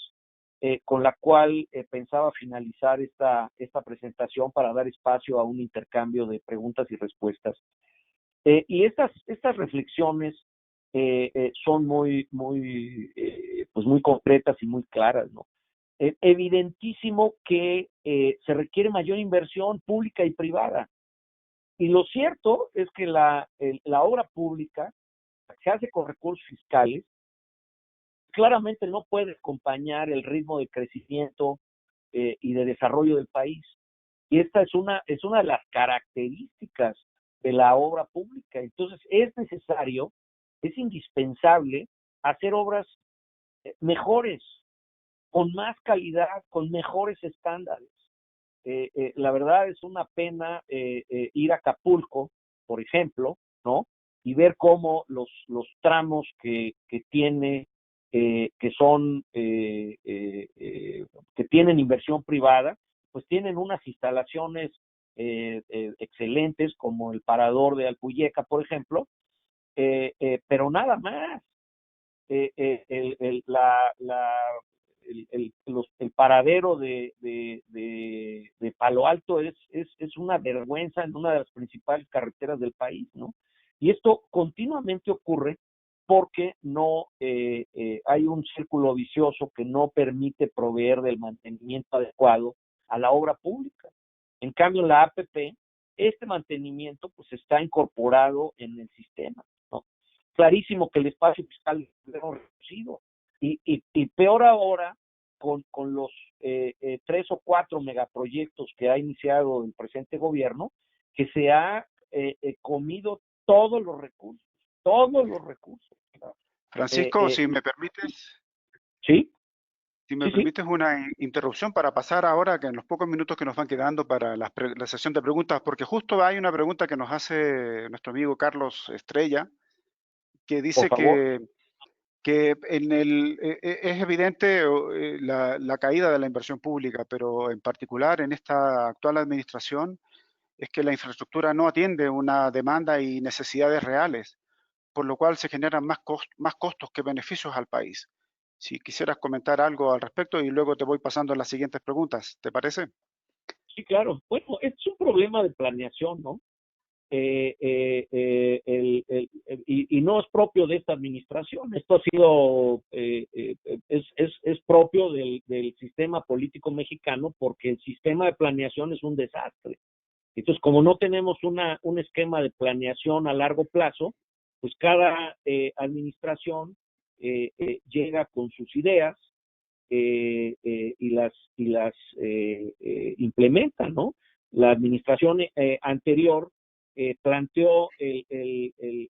con la cual pensaba finalizar esta presentación para dar espacio a un intercambio de preguntas y respuestas. Y estas reflexiones son muy concretas y muy claras, ¿no? Evidentísimo que se requiere mayor inversión pública y privada. Y lo cierto es que la obra pública se hace con recursos fiscales, claramente no puede acompañar el ritmo de crecimiento y de desarrollo del país. Y esta es una de las características de la obra pública. Entonces es necesario, es indispensable hacer obras mejores, con más calidad, con mejores estándares. La verdad es una pena ir a Acapulco, por ejemplo, ¿no? Y ver cómo los tramos que tiene, que tienen inversión privada, pues tienen unas instalaciones excelentes, como el parador de Alpuyeca, por ejemplo, pero nada más. El paradero de Palo Alto es una vergüenza en una de las principales carreteras del país, ¿no? Y esto continuamente ocurre porque no hay un círculo vicioso que no permite proveer del mantenimiento adecuado a la obra pública. En cambio, en la APP, este mantenimiento pues está incorporado en el sistema, ¿no? Clarísimo que el espacio fiscal es reducido. Y peor ahora con los 3 o 4 megaproyectos que ha iniciado el presente gobierno, que se ha comido todos los recursos. Francisco, si me permites. ¿Sí? Si me permites una interrupción para pasar ahora, que en los pocos minutos que nos van quedando para la sesión de preguntas, porque justo hay una pregunta que nos hace nuestro amigo Carlos Estrella, que dice que es evidente la caída de la inversión pública, pero en particular en esta actual administración es que la infraestructura no atiende una demanda y necesidades reales, por lo cual se generan más costos que beneficios al país. Si quisieras comentar algo al respecto y luego te voy pasando las siguientes preguntas, ¿te parece? Sí, claro. Bueno, es un problema de planeación, ¿no? Y no es propio de esta administración. Esto ha sido, es propio del sistema político mexicano, porque el sistema de planeación es un desastre. Entonces, como no tenemos un esquema de planeación a largo plazo, pues cada administración llega con sus ideas y las implementa, ¿no? La administración anterior planteó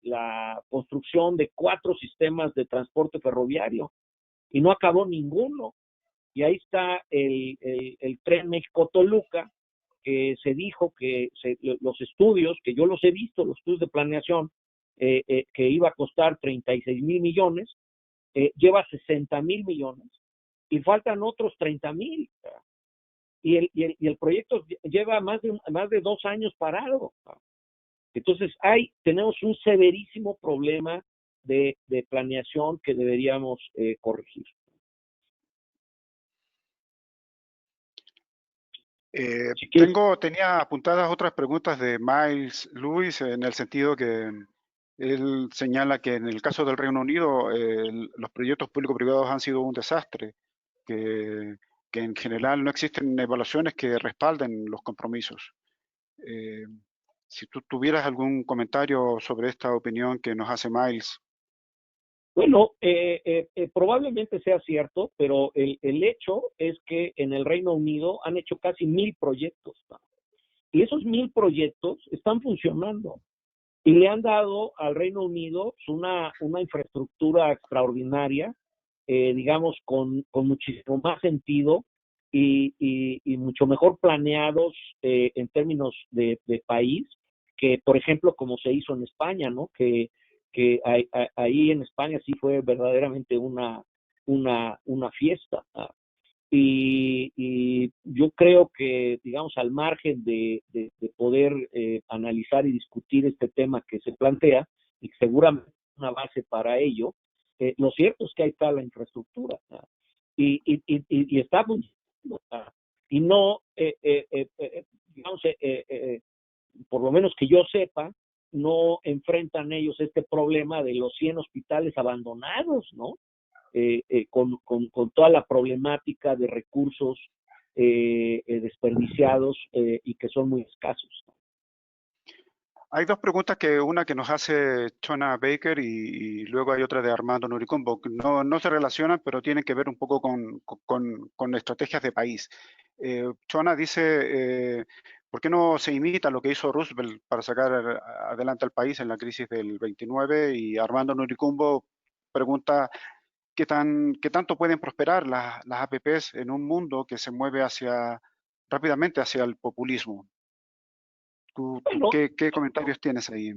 la construcción de 4 sistemas de transporte ferroviario y no acabó ninguno. Y ahí está el tren México-Toluca, que se dijo que los estudios, que yo los he visto, los estudios de planeación, que iba a costar 36,000 millones, lleva 60,000 millones y faltan otros 30,000. Y el proyecto lleva más de 2 años parado. Entonces tenemos un severísimo problema de planeación que deberíamos corregir. Tenía apuntadas otras preguntas de Miles Lewis, en el sentido que él señala que en el caso del Reino Unido los proyectos público-privados han sido un desastre, que en general no existen evaluaciones que respalden los compromisos. Si tú tuvieras algún comentario sobre esta opinión que nos hace Miles. Bueno, probablemente sea cierto, pero el hecho es que en el Reino Unido han hecho casi 1,000 proyectos, ¿no? Y esos 1,000 proyectos están funcionando y le han dado al Reino Unido una infraestructura extraordinaria, digamos, con muchísimo más sentido y mucho mejor planeados en términos de país que, por ejemplo, como se hizo en España, ¿no? Que ahí en España sí fue verdaderamente una fiesta. Y yo creo que, digamos, al margen de poder analizar y discutir este tema que se plantea, y seguramente una base para ello, lo cierto es que ahí está la infraestructura, y está funcionando, y no, digamos, por lo menos que yo sepa, no enfrentan ellos este problema de los 100 hospitales abandonados, ¿no? Con toda la problemática de recursos desperdiciados y que son muy escasos. Hay dos preguntas, una que nos hace Chona Baker y luego hay otra de Armando Nuricombo. No se relacionan, pero tienen que ver un poco con estrategias de país. Chona dice, ¿por qué no se imita lo que hizo Roosevelt para sacar adelante al país en la crisis del 29? Y Armando Nuricombo pregunta, ¿qué tanto pueden prosperar las APPs en un mundo que se mueve rápidamente hacia el populismo? Bueno, ¿Qué comentarios tienes ahí?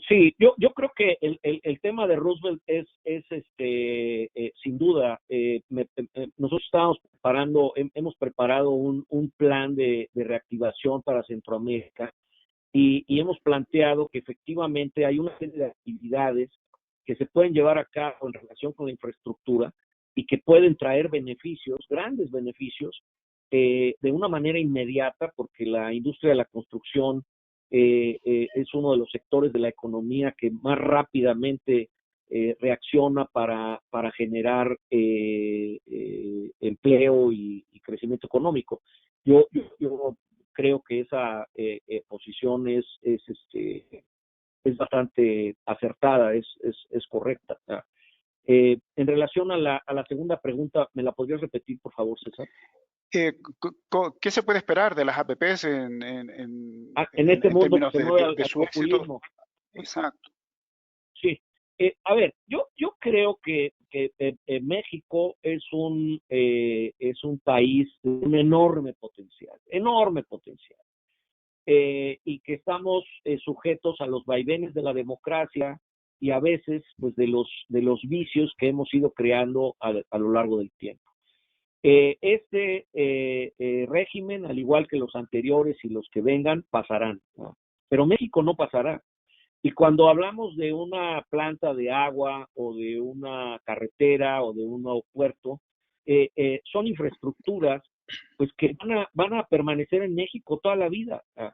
Sí, yo creo que el tema de Roosevelt es sin duda, nosotros hemos preparado un plan de reactivación para Centroamérica y hemos planteado que efectivamente hay una serie de actividades que se pueden llevar a cabo en relación con la infraestructura y que pueden traer beneficios, grandes beneficios, de una manera inmediata, porque la industria de la construcción es uno de los sectores de la economía que más rápidamente reacciona para generar empleo y crecimiento económico. Yo creo que esa posición es bastante acertada, es correcta. En relación a la segunda pregunta, ¿me la podrías repetir, por favor, César? ¿Qué se puede esperar de las APPs en este mundo que se mueve al populismo? Exacto. Sí. A ver, yo creo que México es un país de un enorme potencial, y que estamos sujetos a los vaivenes de la democracia y a veces pues de los vicios que hemos ido creando a lo largo del tiempo. Este régimen, al igual que los anteriores y los que vengan, pasarán, ¿no? Pero México no pasará. Y cuando hablamos de una planta de agua o de una carretera o de un nuevo puerto, son infraestructuras pues que van a permanecer en México toda la vida, ¿no?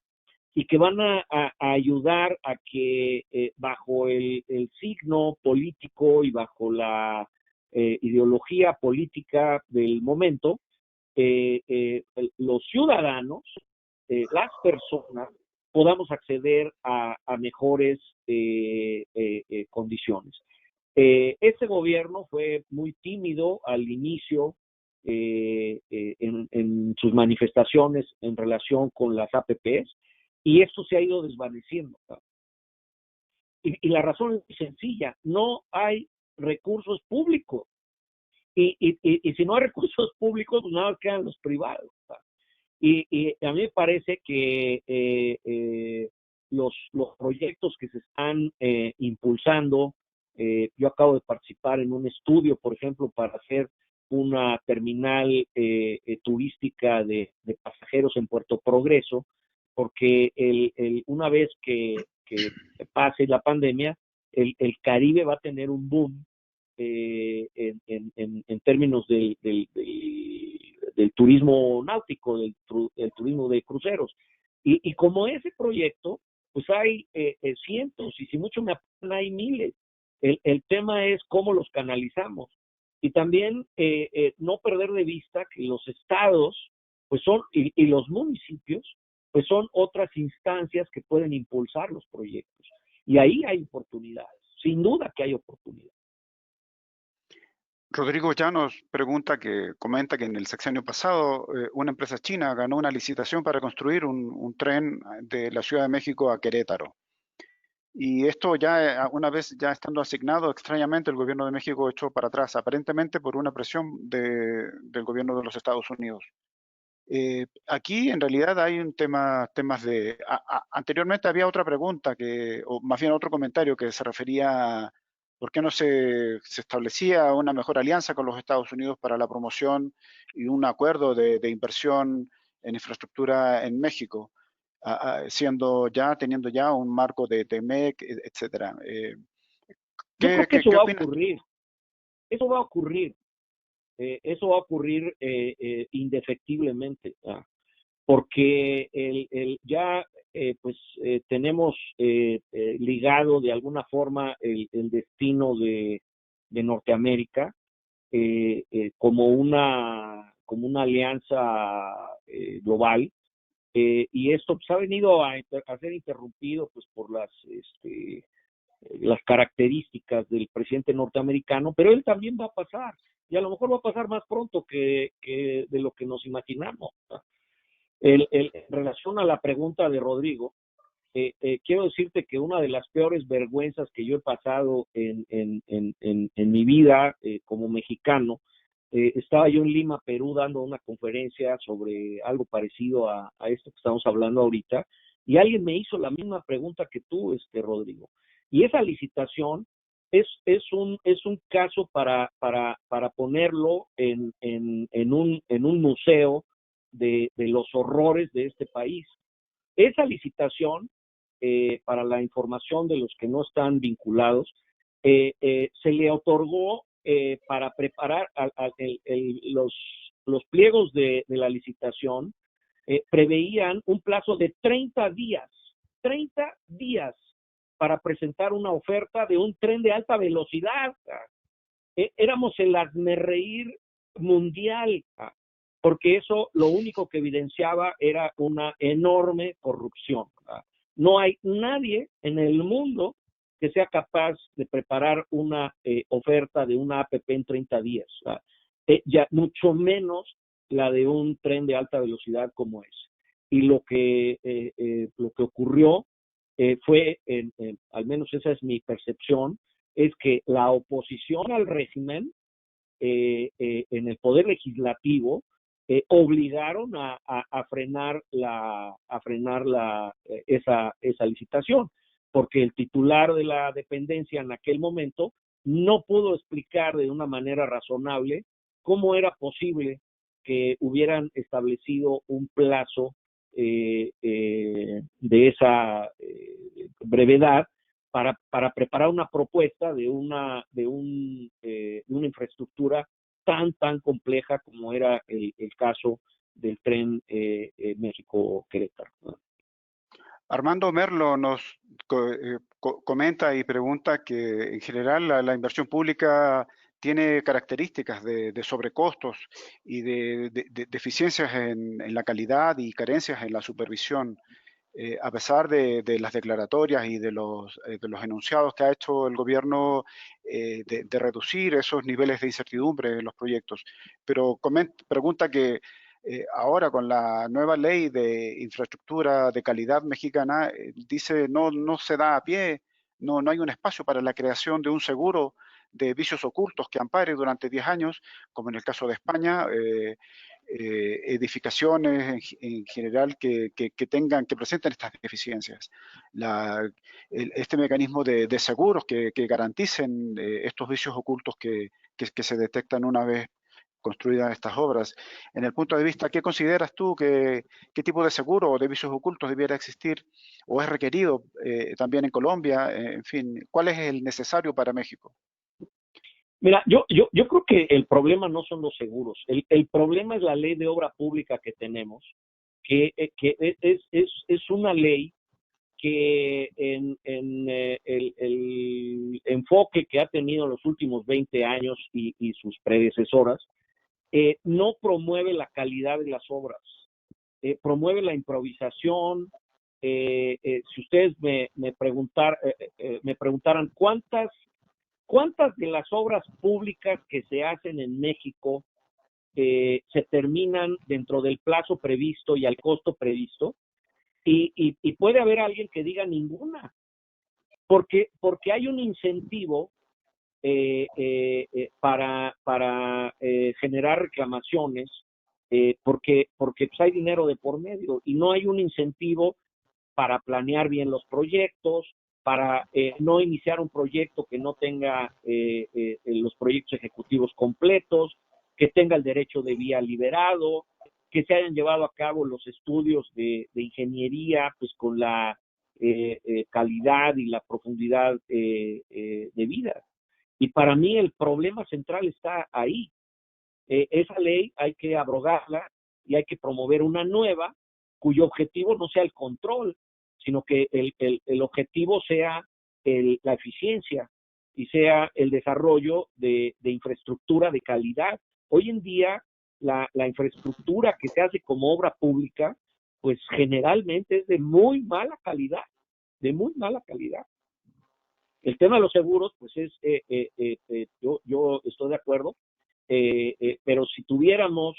Y que van a ayudar a que bajo el signo político y bajo la ideología política del momento, los ciudadanos, las personas, podamos acceder a mejores condiciones. Este gobierno fue muy tímido al inicio en sus manifestaciones en relación con las APPs, y esto se ha ido desvaneciendo. Y la razón es sencilla, no hay recursos públicos. Y si no hay recursos públicos, pues nada más quedan los privados. Y a mí me parece que los proyectos que se están impulsando, yo acabo de participar en un estudio, por ejemplo, para hacer una terminal turística de pasajeros en Puerto Progreso, porque una vez que pase la pandemia, el Caribe va a tener un boom en términos del turismo náutico, del turismo de cruceros. Y como ese proyecto, pues hay cientos, y si mucho me apuran, hay miles. El tema es cómo los canalizamos. Y también no perder de vista que los estados, pues son, y los municipios, pues son otras instancias que pueden impulsar los proyectos. Y ahí hay oportunidades, sin duda que hay oportunidades. Rodrigo Llanos comenta que en el sexenio pasado una empresa china ganó una licitación para construir un tren de la Ciudad de México a Querétaro. Y esto ya, una vez ya estando asignado, extrañamente el gobierno de México echó para atrás, aparentemente por una presión del gobierno de los Estados Unidos. Aquí en realidad hay temas de... anteriormente había otra pregunta, o más bien otro comentario que se refería a por qué no se establecía una mejor alianza con los Estados Unidos para la promoción y un acuerdo de inversión en infraestructura en México, teniendo ya un marco de TEMEC, etcétera. Yo creo que eso va a opinas? ocurrir. Eso va a ocurrir. Eso va a ocurrir indefectiblemente, porque ya tenemos ligado de alguna forma el destino de Norteamérica como una alianza global, y esto pues, ha venido a ser interrumpido pues por las características del presidente norteamericano, pero él también va a pasar, y a lo mejor va a pasar más pronto que de lo que nos imaginamos. En relación a la pregunta de Rodrigo, quiero decirte que una de las peores vergüenzas que yo he pasado en mi vida como mexicano, estaba yo en Lima, Perú, dando una conferencia sobre algo parecido a esto que estamos hablando ahorita, y alguien me hizo la misma pregunta que tú, Rodrigo. Y esa licitación es un caso para ponerlo en un museo de los horrores de este país. Esa licitación, para la información de los que no están vinculados, se le otorgó para preparar los pliegos de la licitación, preveían un plazo de 30 días para presentar una oferta de un tren de alta velocidad. Éramos el hazmerreír mundial, porque eso lo único que evidenciaba era una enorme corrupción. No hay nadie en el mundo que sea capaz de preparar una oferta de una APP en 30 días. Ya mucho menos la de un tren de alta velocidad como ese. Y lo que ocurrió fue, al menos esa es mi percepción, es que la oposición al régimen en el Poder Legislativo obligaron a frenar esa licitación, porque el titular de la dependencia en aquel momento no pudo explicar de una manera razonable cómo era posible que hubieran establecido un plazo de esa brevedad para preparar una propuesta de una infraestructura tan compleja como era el caso del tren México-Querétaro. Armando Merlo nos comenta y pregunta que en general la inversión pública tiene características de sobrecostos y de deficiencias en la calidad y carencias en la supervisión. A pesar de las declaratorias y de los enunciados que ha hecho el gobierno de reducir esos niveles de incertidumbre en los proyectos. Pero pregunta que ahora con la nueva ley de infraestructura de calidad mexicana, dice no se da a pie, no hay un espacio para la creación de un seguro de vicios ocultos que ampare durante 10 años, como en el caso de España, edificaciones en general que presenten estas deficiencias. Este mecanismo de seguros que garanticen estos vicios ocultos que se detectan una vez construidas estas obras. En el punto de vista, ¿qué consideras tú qué tipo de seguro o de vicios ocultos debiera existir o es requerido también en Colombia? En fin, ¿cuál es el necesario para México? Mira, yo creo que el problema no son los seguros. El problema es la ley de obra pública que tenemos, que es una ley que en el enfoque que ha tenido en los últimos 20 años y sus predecesoras, no promueve la calidad de las obras, promueve la improvisación. Si ustedes me preguntaran cuántas de las obras públicas que se hacen en México se terminan dentro del plazo previsto y al costo previsto, y puede haber alguien que diga ninguna, porque hay un incentivo para generar reclamaciones, porque pues hay dinero de por medio y no hay un incentivo para planear bien los proyectos, para no iniciar un proyecto que no tenga los proyectos ejecutivos completos, que tenga el derecho de vía liberado, que se hayan llevado a cabo los estudios de ingeniería pues con la calidad y la profundidad de vida. Y para mí el problema central está ahí. Esa ley hay que abrogarla y hay que promover una nueva cuyo objetivo no sea el control, sino que el objetivo sea la eficiencia y sea el desarrollo de infraestructura de calidad. Hoy en día la infraestructura que se hace como obra pública, pues generalmente es de muy mala calidad, de muy mala calidad. El tema de los seguros, pues yo estoy de acuerdo, pero si tuviéramos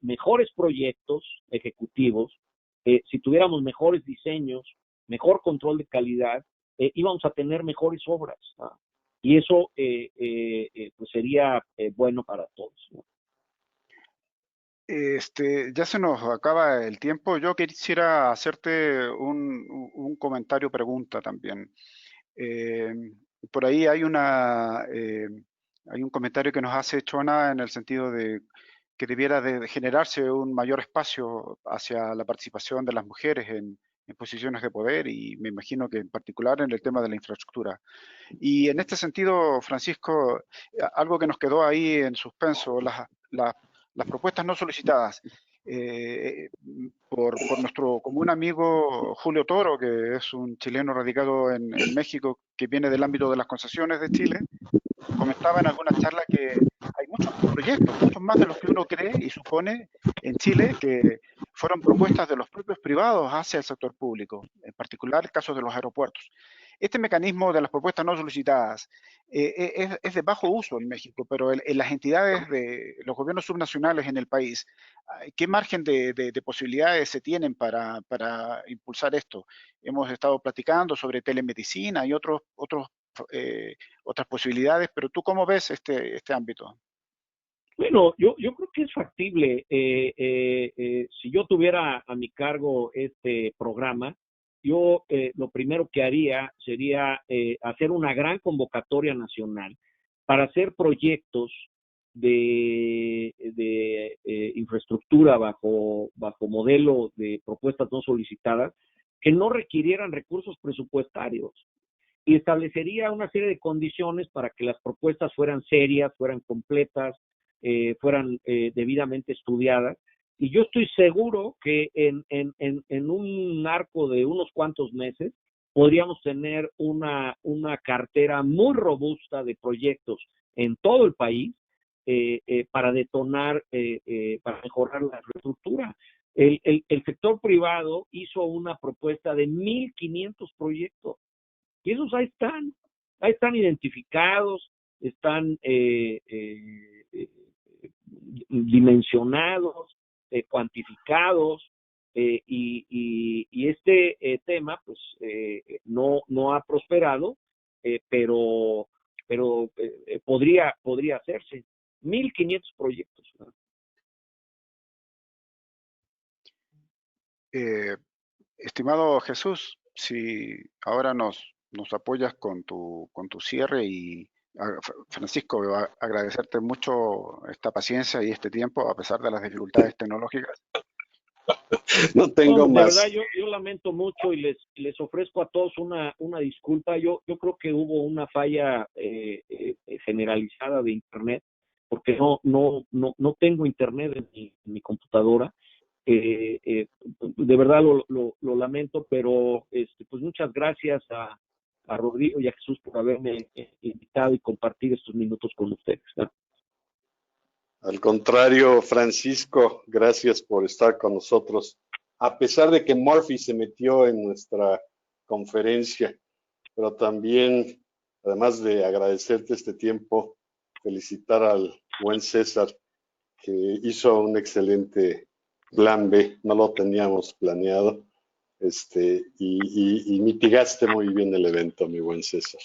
mejores proyectos ejecutivos, si tuviéramos mejores diseños, mejor control de calidad, íbamos a tener mejores obras, ¿no? Y eso pues sería bueno para todos, ¿no? Ya se nos acaba el tiempo. Yo quisiera hacerte un comentario pregunta también. Por ahí hay un comentario que nos hace Chona en el sentido de que debiera de generarse un mayor espacio hacia la participación de las mujeres en posiciones de poder y me imagino que en particular en el tema de la infraestructura. Y en este sentido, Francisco, algo que nos quedó ahí en suspenso, las propuestas no solicitadas. Por nuestro común amigo Julio Toro, que es un chileno radicado en México, que viene del ámbito de las concesiones de Chile, comentaba en alguna charla que hay muchos proyectos, muchos más de los que uno cree y supone en Chile, que fueron propuestas de los propios privados hacia el sector público, en particular el caso de los aeropuertos. Este mecanismo de las propuestas no solicitadas es de bajo uso en México, pero en las entidades de los gobiernos subnacionales en el país, ¿qué margen de posibilidades se tienen para impulsar esto? Hemos estado platicando sobre telemedicina y otras posibilidades, pero ¿tú cómo ves este ámbito? Bueno, yo creo que es factible. Si yo tuviera a mi cargo este programa, yo lo primero que haría sería hacer una gran convocatoria nacional para hacer proyectos de infraestructura bajo modelo de propuestas no solicitadas que no requirieran recursos presupuestarios, y establecería una serie de condiciones para que las propuestas fueran serias, fueran completas, fueran debidamente estudiadas. Y yo estoy seguro que en un arco de unos cuantos meses podríamos tener una cartera muy robusta de proyectos en todo el país para detonar, para mejorar la infraestructura. El sector privado hizo una propuesta de 1,500 proyectos y esos ahí están identificados, están dimensionados, cuantificados, y este tema pues no ha prosperado, pero pero podría hacerse. 1,500 proyectos. Estimado Jesús, si ahora nos apoyas con tu cierre y Francisco, agradecerte mucho esta paciencia y este tiempo a pesar de las dificultades tecnológicas. No tengo De más. verdad, yo lamento mucho y les ofrezco a todos una disculpa. Yo creo que hubo una falla generalizada de internet, porque no tengo internet en mi computadora. De verdad lo lamento, pero pues muchas gracias a Rodrigo y a Jesús por haberme invitado y compartir estos minutos con ustedes, ¿no? Al contrario, Francisco, gracias por estar con nosotros. A pesar de que Murphy se metió en nuestra conferencia, pero también, además de agradecerte este tiempo, felicitar al buen César, que hizo un excelente plan B, no lo teníamos planeado, y mitigaste muy bien el evento, mi buen César.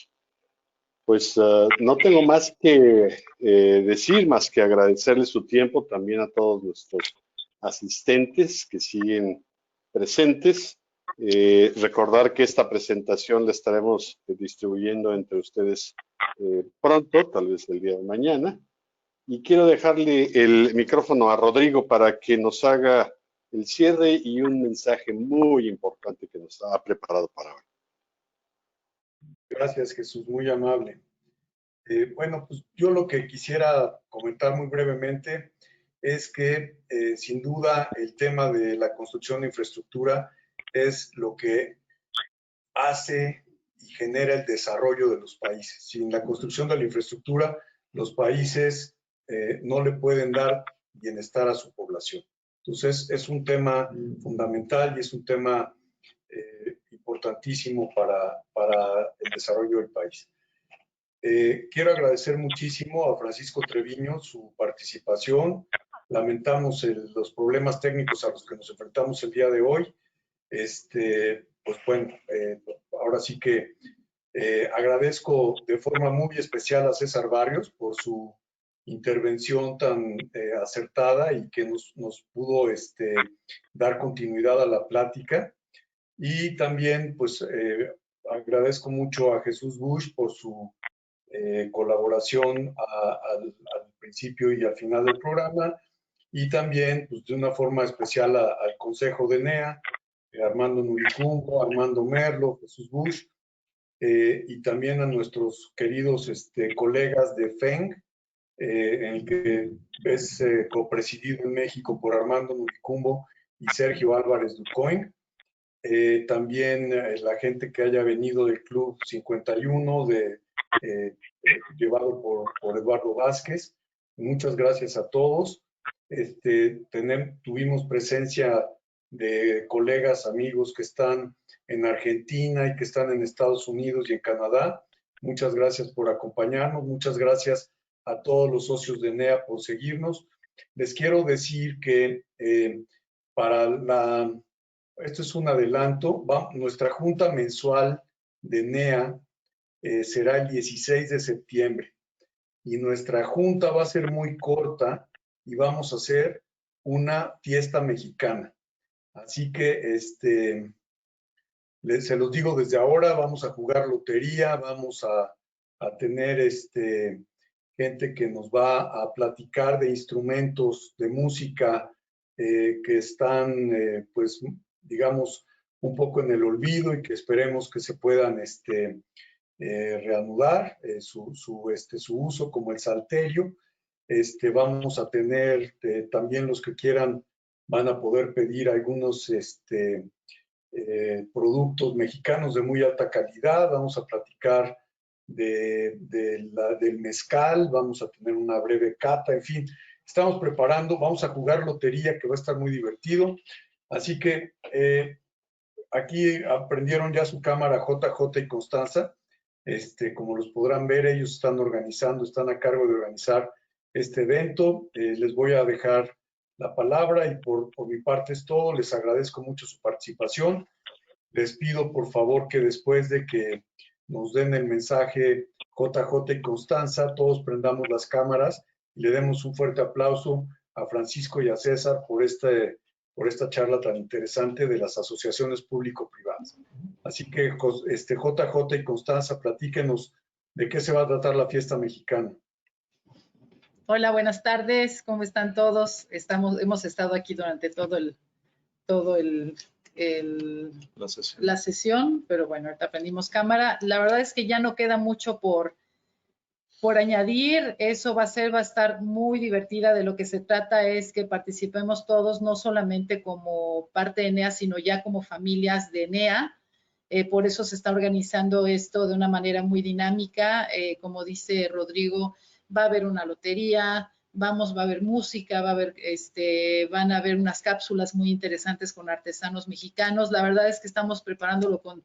Pues no tengo más que decir, más que agradecerle su tiempo también a todos nuestros asistentes que siguen presentes. Recordar que esta presentación la estaremos distribuyendo entre ustedes pronto, tal vez el día de mañana. Y quiero dejarle el micrófono a Rodrigo para que nos haga el cierre y un mensaje muy importante que nos ha preparado para hoy. Gracias, Jesús, muy amable. Bueno, pues yo lo que quisiera comentar muy brevemente es que sin duda el tema de la construcción de infraestructura es lo que hace y genera el desarrollo de los países. Sin la construcción de la infraestructura, los países no le pueden dar bienestar a su población. Entonces, es un tema fundamental y es un tema importantísimo para el desarrollo del país. Quiero agradecer muchísimo a Francisco Treviño su participación. Lamentamos los problemas técnicos a los que nos enfrentamos el día de hoy. Pues bueno, ahora sí que agradezco de forma muy especial a César Barrios por su intervención tan acertada y que nos pudo dar continuidad a la plática. Y también pues agradezco mucho a Jesús Bush por su colaboración al principio y al final del programa, y también pues, de una forma especial al Consejo de NEA, Armando Nuricungo, Armando Merlo, Jesús Bush, y también a nuestros queridos colegas de FENG, en el que es copresidido en México por Armando Nuricumbo y Sergio Álvarez Ducoin. También la gente que haya venido del Club 51, llevado por Eduardo Vázquez. Muchas gracias a todos. Tuvimos presencia de colegas, amigos que están en Argentina y que están en Estados Unidos y en Canadá. Muchas gracias por acompañarnos. Muchas gracias a todos los socios de NEA por seguirnos. Les quiero decir que esto es un adelanto, nuestra junta mensual de NEA será el 16 de septiembre y nuestra junta va a ser muy corta y vamos a hacer una fiesta mexicana. Así que se los digo desde ahora, vamos a jugar lotería, vamos a tener gente que nos va a platicar de instrumentos de música que están, pues, digamos, un poco en el olvido y que esperemos que se puedan reanudar su uso, como el salterio. Vamos a tener también los que quieran, van a poder pedir algunos productos mexicanos de muy alta calidad. Vamos a platicar del mezcal, vamos a tener una breve cata, en fin, estamos preparando, vamos a jugar lotería que va a estar muy divertido. Así que aquí aprendieron ya su cámara JJ y Constanza. Como los podrán ver, ellos están organizando, están a cargo de organizar este evento. Les voy a dejar la palabra y por mi parte es todo. Les agradezco mucho su participación. Les pido por favor que después de que nos den el mensaje JJ y Constanza, todos prendamos las cámaras y le demos un fuerte aplauso a Francisco y a César por esta charla tan interesante de las asociaciones público-privadas. Así que JJ y Constanza, platíquenos de qué se va a tratar la fiesta mexicana. Hola, buenas tardes. ¿Cómo están todos? Hemos estado aquí durante la sesión, pero bueno, ahorita prendimos cámara. La verdad es que ya no queda mucho por añadir. Eso va a estar muy divertida. De lo que se trata es que participemos todos, no solamente como parte de ENEA, sino ya como familias de ENEA. Por eso se está organizando esto de una manera muy dinámica. Como dice Rodrigo, va a haber una lotería, va a haber música, van a haber unas cápsulas muy interesantes con artesanos mexicanos. La verdad es que estamos preparándolo con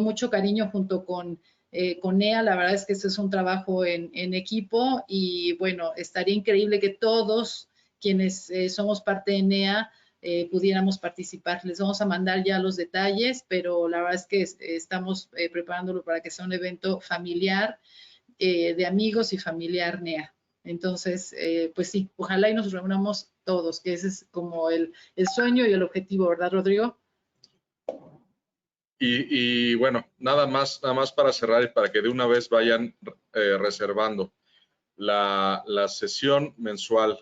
mucho cariño junto con NEA. La verdad es que este es un trabajo en equipo y bueno, estaría increíble que todos quienes somos parte de NEA pudiéramos participar. Les vamos a mandar ya los detalles, pero la verdad es que estamos preparándolo para que sea un evento familiar, de amigos y familiar NEA. Entonces, pues sí, ojalá y nos reunamos todos, que ese es como el sueño y el objetivo, ¿verdad, Rodrigo? Y bueno, nada más para cerrar y para que de una vez vayan reservando. La sesión mensual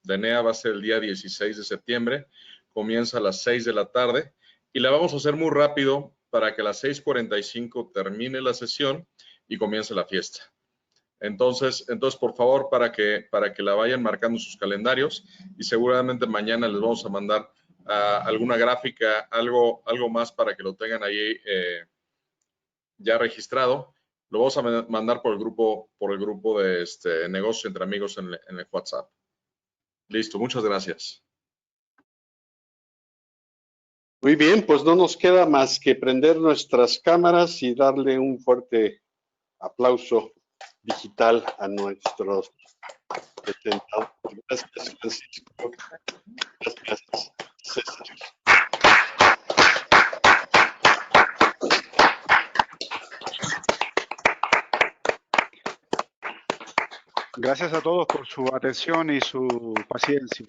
de NEA va a ser el día 16 de septiembre, comienza a las 6 de la tarde y la vamos a hacer muy rápido para que a las 6:45 termine la sesión y comience la fiesta. Entonces, por favor, para que la vayan marcando sus calendarios y seguramente mañana les vamos a mandar alguna gráfica, algo más para que lo tengan ahí ya registrado. Lo vamos a mandar por el grupo de negocios entre amigos en el WhatsApp. Listo, muchas gracias. Muy bien, pues no nos queda más que prender nuestras cámaras y darle un fuerte aplauso digital a nuestros presentadores. Gracias, Francisco. Gracias, César. Gracias a todos por su atención y su paciencia.